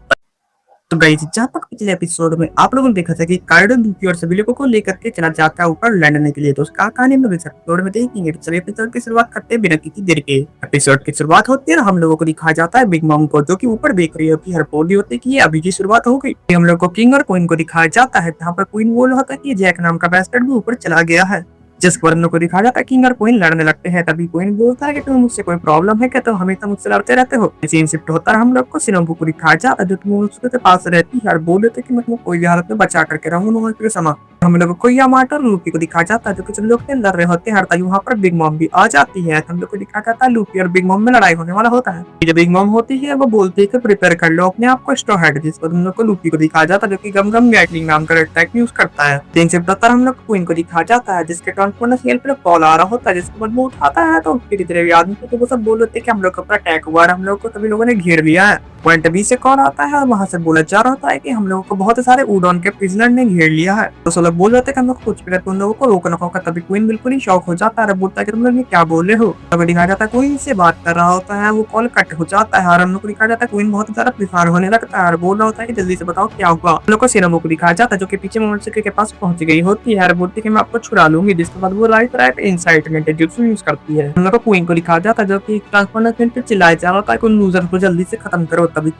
तो गाइस जहाँ तक पिछले एपिसोड में आप लोगों ने देखा था कि काइडो लूफी और सभी लोगों को लेकर के चला जाता है ऊपर लड़ने के लिए, तो उसका कहानी हम लोग इस एपिसोड में देखेंगे। तो चलिए एपिसोड की शुरुआत करते हैं बिना किसी देर के। एपिसोड की शुरुआत होती है और हम लोगों को दिखाया जाता है बिग मॉम को जो कि ऊपर देख रही होती है और बोल रही होती है कि ये अभी की शुरुआत हो गई। हम लोग को किंग और क्वीन को दिखाया जाता है जहाँ पर क्वीन बोल रहा था कि जैक नाम का बेस्टर्ड भी ऊपर चला गया है। जिसके बाद हम लोग को दिखाया जाता है किंग और क्वीन लड़ने लगते हैं। तभी क्वीन बोलता है कि तुम मुझसे कोई प्रॉब्लम है क्या, तो हमेशा मुझसे लड़ते रहते हो। सीन शिफ्ट होता है हम लोग को सिनोबू को दिखाया जाता है जो तुम उसके पास रहती है और बोल रहे थे कि मैं तुमको कोई भी हालत में बचा करके रहूंगा के समय। हम लोग को यामाटो और लूफी को दिखाया जाता है जो कि सब लोग लड़ रहे होते हैं। तभी वहाँ पर बिग मॉम भी आ जाती है। हम लोग को दिखाया जाता है लूफी और बिग मॉम में लड़ाई होने वाला होता है। जब बिग मॉम होती है वो बोलती है कि प्रिपेयर कर लो अपने आप को स्ट्रॉ हेड। जिस पर हम लोग को लूफी को दिखाया जाता है जो कि गम गम गैटलिंग नाम का अटैक यूज करता है। दिन से बताता हम लोग क्वीन को दिखाया जाता है जिसके ट्रांसफॉर्मर सीएल पे कॉल आ रहा होता है। जिसके बाद वो उठाता है तो फिर इतने आदमी तो वो सब बोल रहे थे कि हम लोग का अटैक हुआ है, हम लोग को सभी लोगों ने घेर लिया है। पॉइंट बी से कॉल आता है और वहां से बोला जा रहा होता है कि हम लोगों को बहुत सारे उडॉन के प्रिजनर ने घेर लिया है। तो सब लोग बोल रहे थे कि हम लोग कुछ भी उन लोगों को रोकना होगा। तभी क्वीन बिल्कुल ही शॉक हो जाता है, बोलता है कि तुम लोग ये क्या बोल रहे हो। तभी दिखाया जाता है क्वीन से बात कर रहा होता है, वो कॉल कट हो जाता है और हम लोग को दिखाया जाता है क्वीन बहुत ज्यादा परेशान होने लगता है और बोल रहा होता है कि जल्दी से बताओ क्या हुआ। हम लोग को सिनोबू को दिखाया जाता है जो कि पीछे मोमोटसुके के पास पहुंच गई होती है और बोलती है कि मैं आपको छुड़ा लूंगी। जिसके बाद वो राइट इनसाइट में जुत्सु यूज करती है। हम लोग को क्वीन को दिखाया जाता है जो कि ट्रांसफॉर्मर पे चिल्लाया जा रहा था कि लूजर को जल्दी से खत्म करो। तभी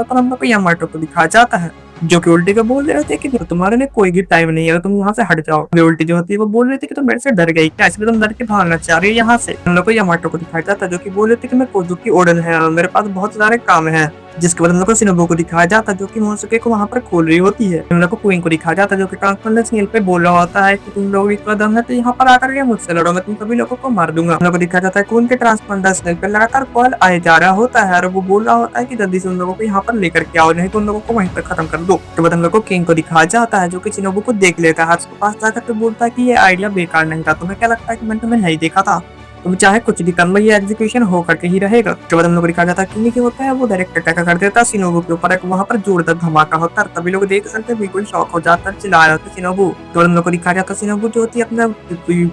हम लोग को यामाटो को दिखाया जाता है जो कि उल्टी को बोल रहे थे कि तुम्हारे लिए कोई भी टाइम नहीं है, तुम यहाँ से हट जाओ। उल्टी जो होती है वो बोल रही थी कि तुम मेरे से डर गई क्या, इसलिए तुम डर के भागना चाह रही हो यहाँ से। हम लोग को यामाटो को दिखाया जाता है जो कि बोल रहे थे कि मैं कोजुकी ओडन है और मेरे पास बहुत सारे काम है। जिसके बाद हम लोग को सिनोबू को दिखाया जाता है जो कि मोमोटसुके को वहाँ पर खोल रही होती है। हम लोग को क्वीन को दिखाया जाता है जो कि ट्रांसफॉर्मर सीएल पे बोल रहा होता है कि तुम लोग इतना दम है तो यहाँ पर आकर के मुझसे लड़ो, मैं तुम सभी लोगों को मार दूंगा। हम लोग को दिखाया जाता है क्वीन के ट्रांसफॉर्मर सीएल पे लगातार कॉल आए जा रहा होता है और वो बोल रहा होता है कि जल्दी से उन लोगों को यहाँ पर लेकर के आओ, नहीं तो उन लोगों को वहीं पर खत्म कर दो। तो बाद हम लोग को किंग को दिखाया जाता है जो कि सिनोबू को देख लेता है, उसके पास जाकर के बोलता है कि ये आइडिया बेकार नहीं था, तुम्हें क्या लगता है कि मैंने तुम्हें नहीं देखा था, तुम चाहे कुछ भी कर लो ये एग्जीक्यूशन हो करके ही रहेगा। तो बाद हम लोग को दिखाया जाता है कि होता है वो डायरेक्ट अटैक कर देता है सिनोबू के ऊपर। एक वहां पर जोरदार धमाका होता है, तभी लोग देख सकते हैं बिल्कुल शॉक हो जाता है, चिल्ला रहा था सिनोबू। तो हम लोग को दिखाया जाता है सिनोबू जो होती है अपना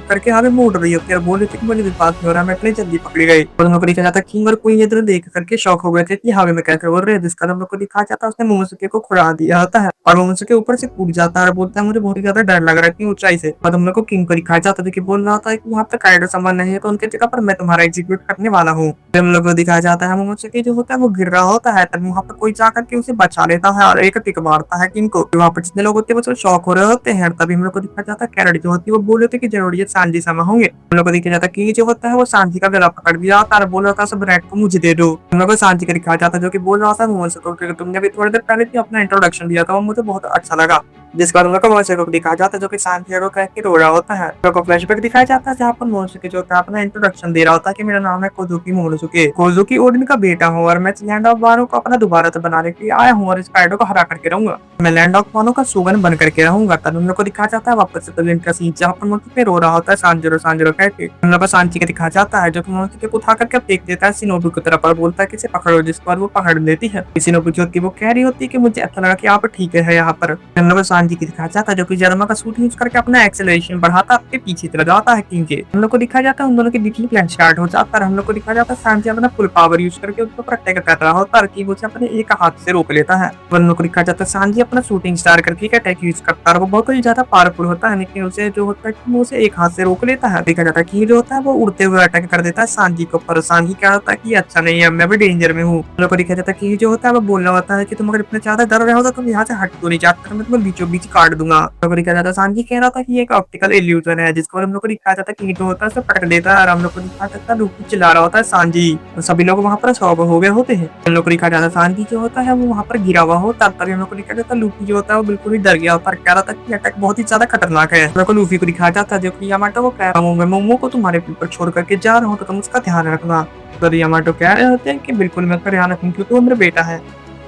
करके आगे मोड़ रही होती है और बोल रही थी कि मुझे विश्वास नहीं हो रहा, मैं इतनी जल्दी पकड़ी गई। और हम लोग को दिखाया जाता है किंग और क्वीन इधर देख करके शॉक हो गए थे कि हवा में क्या बोल रहे हैं। जिसका हम लोग को दिखाया जाता है उसने मोमोटसुके को खुड़ा दिया होता है और मोमोटसुके ऊपर से कूद जाता है और बोलता है मुझे बहुत ही ज्यादा डर लग रहा है इतनी ऊंचाई से। और हम लोग को किंग को दिखाया जाता है कि बोल रहा था कि वहाँ पे काइडो सामान नहीं है तो उनके जगह पर मैं तुम्हारा एग्जीक्यूट करने वाला हूँ। हम लोग को दिखाया जाता है मोमोटसुके जो होता है वो गिर रहा होता है, तब वहाँ पर कोई जाकर के उसे बचा लेता है और एक टिक मारता है किंग को। वहाँ पर जितने लोग होते हैं वो शॉक हो रहे होते हैं। तभी हम लोग को दिखाया जाता है कैरेट जो होती है वो बोल रहे थे कि जरूर ये सांझी समय होंगे। हम लोग को दिखाया जाता है किंग जो होता है वो सांझी का गला पकड़ दिया जाता है, बोल रहा था सब रेड को मुझे दे दो। हम लोग को सांझी का दिखाया जाता है जो कि बोल रहा था मोमोटसुके तुमने भी थोड़ी देर पहले अपना इंट्रोडक्शन दिया था वो मुझे बहुत अच्छा लगा। जिसके बाद हम लोग को मोमोटसुके को दिखाया जाता है जो कि सांझी कह के रो रहा होता है। हम लोग को फ्लैशबैक दिखाया जाता है जहाँ पर मोमोटसुके जो होता है अपना इंट्रोडक्शन दे रहा होता है कि मेरा नाम है कोजुकी मोमोटसुके, कोजुकी ओडन का बेटा हूँ और मैं लैंड ऑफ वानो को अपना दोबारा से बनाने के लिए आया हूँ और इस काइडो को हरा करके रहूंगा, मैं लैंड ऑफ वानो का शोगन बन करके रहूंगा। तब हम लोग को दिखाया जाता है वापस से तब का सीन जहाँ पर मोमोटसुके रो रहा होता है सांजीरो सांजीरो कह के। हम लोग को सांची का दिखाया जाता है जो कि मोमोटसुके को उठा करके फेंक देता है सिनोबू की तरफ और बोलता है कि इसे पकड़ो। जिस पर वो पकड़ लेती है। सिनोबू जो कि वो कह रही होती है कि मुझे अच्छा लगा कि आप ठीक है यहाँ पर। हम लोग को सांची की दिखाया जाता है जो कि जर्मा का सूट यूज करके अपना एक्सेलरेशन बढ़ाता है, अपने पीछे चला जाता है किंग के। हम लोग को दिखाया जाता है उन दोनों के बीच में प्लान स्टार्ट हो जाता है। हम लोग को दिखाया जाता है सांची अपना फुल पावर यूज करके उसको ऊपर अटैक कर रहा होता है कि उसे अपने एक हाथ से रोक लेता है। हम लोग को दिखाया जाता है सांची अपना शूटिंग स्टार करके एक अटैक यूज करता है और वो बहुत ही ज्यादा पावरफुल होता है, लेकिन उसे जो होता है कि वो उसे एक हाथ से रोक लेता है। देखा जाता है कि जो होता है वो उड़ते हुए अटैक कर देता है सांची के ऊपर। सांची क्या होता है कि अच्छा नहीं है, मैं भी डेंजर में हूँ। हम लोग को दिखाया जाता है कि जो होता है वो बोल रहा होता है कि तुम अगर इतना ज्यादा डर रहे हो तो तुम यहाँ से हट क्यों नहीं जाते, मैं तुम्हें बीचों बीच काट दूंगा। हम लोग को दिखाया जाता है सांची कह रहा था कि ये एक ऑप्टिकल इल्यूजन है, जिसको हम लोग को दिखाया जाता है कि जो होता है उसे पकड़ लेता है और हम लोग को दिखाया जाता है लूफी चिल्ला रहा होता है सांची, तो सभी लोग वहाँ पर शॉक हो गए होते हैं। हम लोग को दिखाया जाता है सांची जो होता है वो वहाँ पर गिरा हुआ होता है, तभी हम लोग को दिखाया जाता है लूफी जो होता है वो बिल्कुल ही डर गया होता है, कह रहा था कि अटैक बहुत ही ज्यादा खतरनाक है। हम लोग को लूफी को दिखाया जाता है जो कि यामाटो वो कह रहा हूँ मैं मोमो को तुम्हारे ऊपर छोड़ करके जा रहा हूँ तो तुम उसका ध्यान रखना। तो यामाटो कह रहे होते हैं कि बिल्कुल मैं उसका ध्यान रखूँ क्योंकि वो मेरा बेटा है,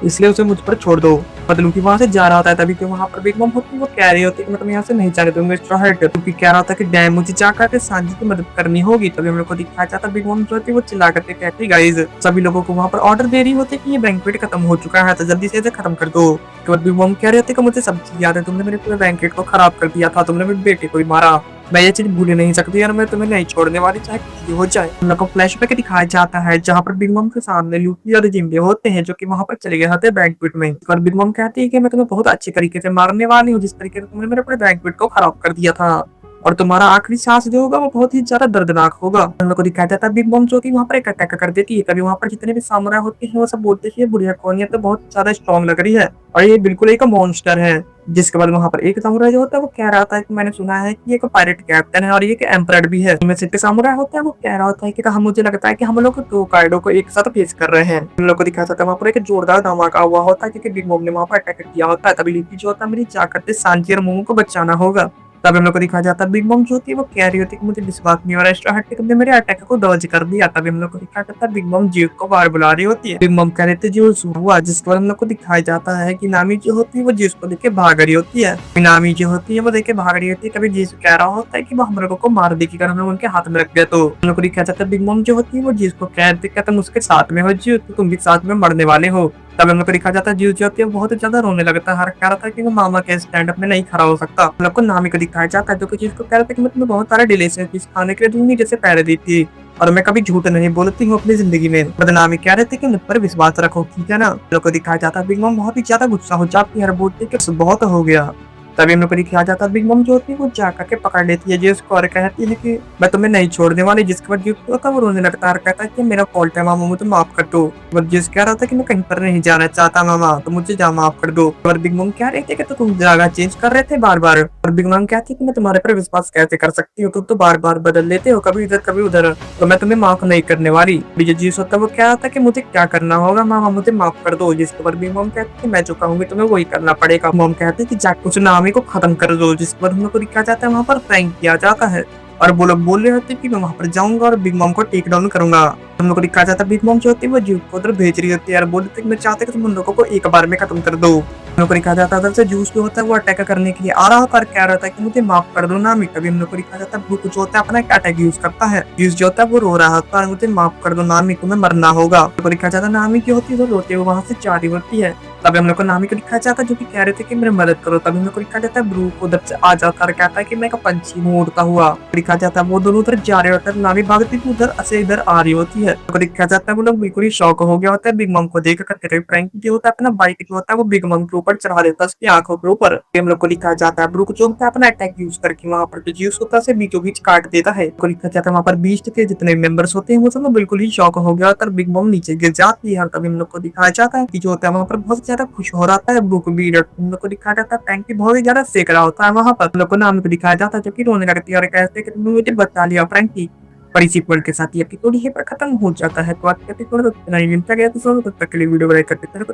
इसलिए उसे मुझ पर छोड़ दो। मतलब लूफी वहां से जा रहा होता है तभी कि वहां पर बिग मॉम होती है, वो कह रही होती है कि मैं तुम्हें यहाँ से नहीं जाने दूंगी स्ट्रॉ हैट। लूफी कह रहा होता है कि डैम मुझे जाकर के सांची की मदद करनी होगी। तभी हम लोग को दिखाया जाता है बिग मॉम जो होती है वो चिल्ला करके कहती गाइस, सभी लोगों को वहां पर ऑर्डर दे रही होती है कि ये बैंक्वेट खत्म हो चुका है तो जल्दी से इसे खत्म कर दो। तो बिग मॉम कह रहे होते कि मुझे सब चीज याद है, तुमने मेरे पूरे बैंक्वेट को खराब कर दिया था, तुमने मेरे बेटे को ही मारा, मैं ये चीज भूल नहीं सकती और मैं तुम्हें नहीं छोड़ने वाली चाहे कुछ भी हो जाए। हम लोग को फ्लैशबैक दिखाया जाता है जहाँ पर बिग मॉम के सामने लूफी और जिम्बे होते हैं जो कि वहां पर चले गए होते हैं बैंक्वेट में। और बिग मॉम कहती है कि मैं तुम्हें बहुत अच्छी तरीके से मारने वाली हूँ, जिस तरीके से तुमने मेरे पूरे बैंक्वेट को खराब कर दिया था और तुम्हारा आखिरी सांस जो होगा वो बहुत ही ज्यादा दर्दनाक होगा। हम लोग को दिखाया जाता है बिग मॉम जो कि वहाँ पर एक अटैक कर देती है। तभी वहाँ पर जितने भी सामुराई होते हैं वो सब बोलते हैं ये बुढ़िया कौन है, तो बहुत ज्यादा स्ट्रॉन्ग लग रही है और ये बिल्कुल एक मॉन्स्टर है। जिसके बाद वहाँ पर एक सामुराई जो होता है वो कह रहा था कि मैंने सुना है कि ये एक पायरेट कैप्टन है और ये एक एम्परर भी है। इनमें से एक सामुराई होता है वो कह रहा होता है कि हम मुझे लगता है कि हम लोग दो काइडो को एक साथ फेस कर रहे हैं। हम लोग को दिखाया जाता है वहाँ पर एक जोरदार धमाका हुआ होता है क्योंकि बिग मॉम ने वहाँ पर अटैक किया होता है। तभी लिपी जो होता है मेरी जा करते सांची और मोमो को बचाना होगा। तब हम लोग को दिखाया जाता है बिग मॉम जो होती है वो कह रही होती है कि मुझे विश्वास नहीं हो रहा है स्ट्रॉ हैट तुमने मेरे अटैक को डॉज कर दिया। तभी हम लोग को दिखाया जाता है बिग मॉम जीव को बाहर बुला रही होती है। बिग मॉम कह रहे थे जीव हुआ, जिसके बाद हम लोग को दिखाया जाता है कि नामी जो होती है वो जीव को देख के भाग रही होती है। नामी जो होती है वो देख के भाग रही होती है। तभी जीव कह रहा होता है कि वो हम लोगों को मार देगी अगर हम लोग उनके हाथ में रख गया। तो हम लोग को दिखाया जाता है बिग मॉम जो होती है वो जीव को कह देती है तुम उसके साथ में हो जीव, तो तुम भी साथ में मरने वाले हो। तब हम लोग को दिखा जाता है जीव जो होती है बहुत ज्यादा रोने लगता है, हर कह रहा था कि वो मामा के स्टैंड अप में नहीं खड़ा हो सकता। हम लोग को नामी को दिखाया जाता है जो कि जीव को कह रहा था कि मैं तुम्हें बहुत सारे डिलीशियस चीज खाने के लिए दूंगी जैसे पहले दी थी और मैं कभी झूठ नहीं बोलती हूँ अपनी जिंदगी में। बदनामी कह रहे थे कि मुझ पर विश्वास रखो, ठीक है ना। लोग को दिखाया जाता है बिग मॉम बहुत ही ज्यादा गुस्सा हो जाती है और बोलती है कि बहुत हो गया। तभी हम लोग को दिखाया जाता है बिग मॉम जो होती है वो जाकर के पकड़ लेती है जीव को और कहती है कि मैं तुम्हें नहीं छोड़ने वाली। जिसके बाद जीव होता है वो रोने लगता है और कहता है कि मेरा फॉल्ट है मामा, मुझे माफ कर दो। और जिस कह रहा था कि मैं कहीं पर नहीं जाना चाहता मामा, तो मुझे जा माफ कर दो। और बिग मॉम कह रहे थे कि तो तुम जगह चेंज कर रहे थे बार बार। और बिग मॉम कहती है कि मैं तुम्हारे पर विश्वास कैसे कर सकती हूँ, तुम तो बार बार बदल लेते हो, कभी इधर कभी उधर, तो मैं तुम्हें माफ नहीं करने वाली। जीव होता है वो कह रहा था कि मुझे क्या करना होगा मामा, मुझे माफ कर दो। जिसके बाद बिग मॉम कहती है मैं जो कहूंगी तुम्हें वही करना पड़ेगा। मॉम कहती है कि जाके उस नामी को खत्म कर दो। जिसके बाद हम लोग को दिखाया जाता है वहां पर प्रैंक किया जाता है और वो लोग बोल रहे होते हैं कि मैं वहां पर जाऊंगा और बिग मॉम को टेक डाउन करूंगा। हम लोग को दिखाया जाता है बिग मॉम जो होती है वो जीव को उधर भेज रही होती है और बोलते हैं कि मैं चाहते कि तुम उन लोगों को एक बार में खत्म कर दो। हम लोग को दिखाया जाता है उधर से जूस जो होता है वो अटैक करने के लिए आ रहा होता है, कह रहा था कि मुझे माफ कर दो नामी। तभी हम लोग को दिखाया जाता है ब्रूक जो होता है अपना एक अटैक यूज करता है। जूस जो होता है वो रो रहा होता है मुझे माफ कर दो नामी, तुम्हें मरना होगा। हम लोग को दिखाया जाता है नामी जो होती है वो रोते हुए वहां से जा रही होती है। तभी हम लोग को नामी को दिखाया जाता है जो कि कह रहे थे कि मेरी मदद करो। तभी हम लोग को दिखाया जाता है ब्रूक उधर से आ जाता है, कहता है कि मैं एक पंछी हूँ उड़ता हुआ। दिखाया जाता है वो दोनों उधर जा रहे होते हैं, नामी भागती हुई उधर से इधर आ रही होती है। तो दिखाया जाता है वो लोग बिल्कुल ही शॉक हो गया होता है बिग मॉम को देख कर। प्रैंक जो होता है अपना बाइक जो होता है वो बिग मॉम के ऊपर चढ़ा देता है उसकी आंखों के ऊपर। हम लोग को दिखाया जाता है ब्रूक जो होता है अपना अटैक यूज करके वहां पर जो जीव होता है बीचों बीच काट देता है। को दिखाया जाता है वहां पर बीस्ट के जितने मेंबर्स होते हैं वो सब बिल्कुल ही शॉक हो गया होता है, बिग मॉम नीचे गिर जाती है। तभी हम लोग को दिखाया जाता है कि जो होता है वहां पर बहुत ज्यादा खुश हो रहा है ब्रूक भी। हम लोग को दिखाया जाता है प्रैंक बहुत ही ज्यादा सेक रहा होता है वहां पर। हम लोग को नाम को दिखाया जाता है जो कि रोने लगती है और कहते हैं कि तुमने मुझे बचा लिया फ्रैंकी। पर इसी पॉइंट के साथ ये एपिसोड यहीं पर खत्म हो जाता है। तो आज का एपिसोड नहीं मिलता गया एपिसोड, तब तक के लिए वीडियो को लाइक करते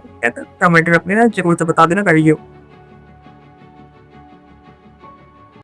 कमेंट में अपने जरूर से बता देना करिए।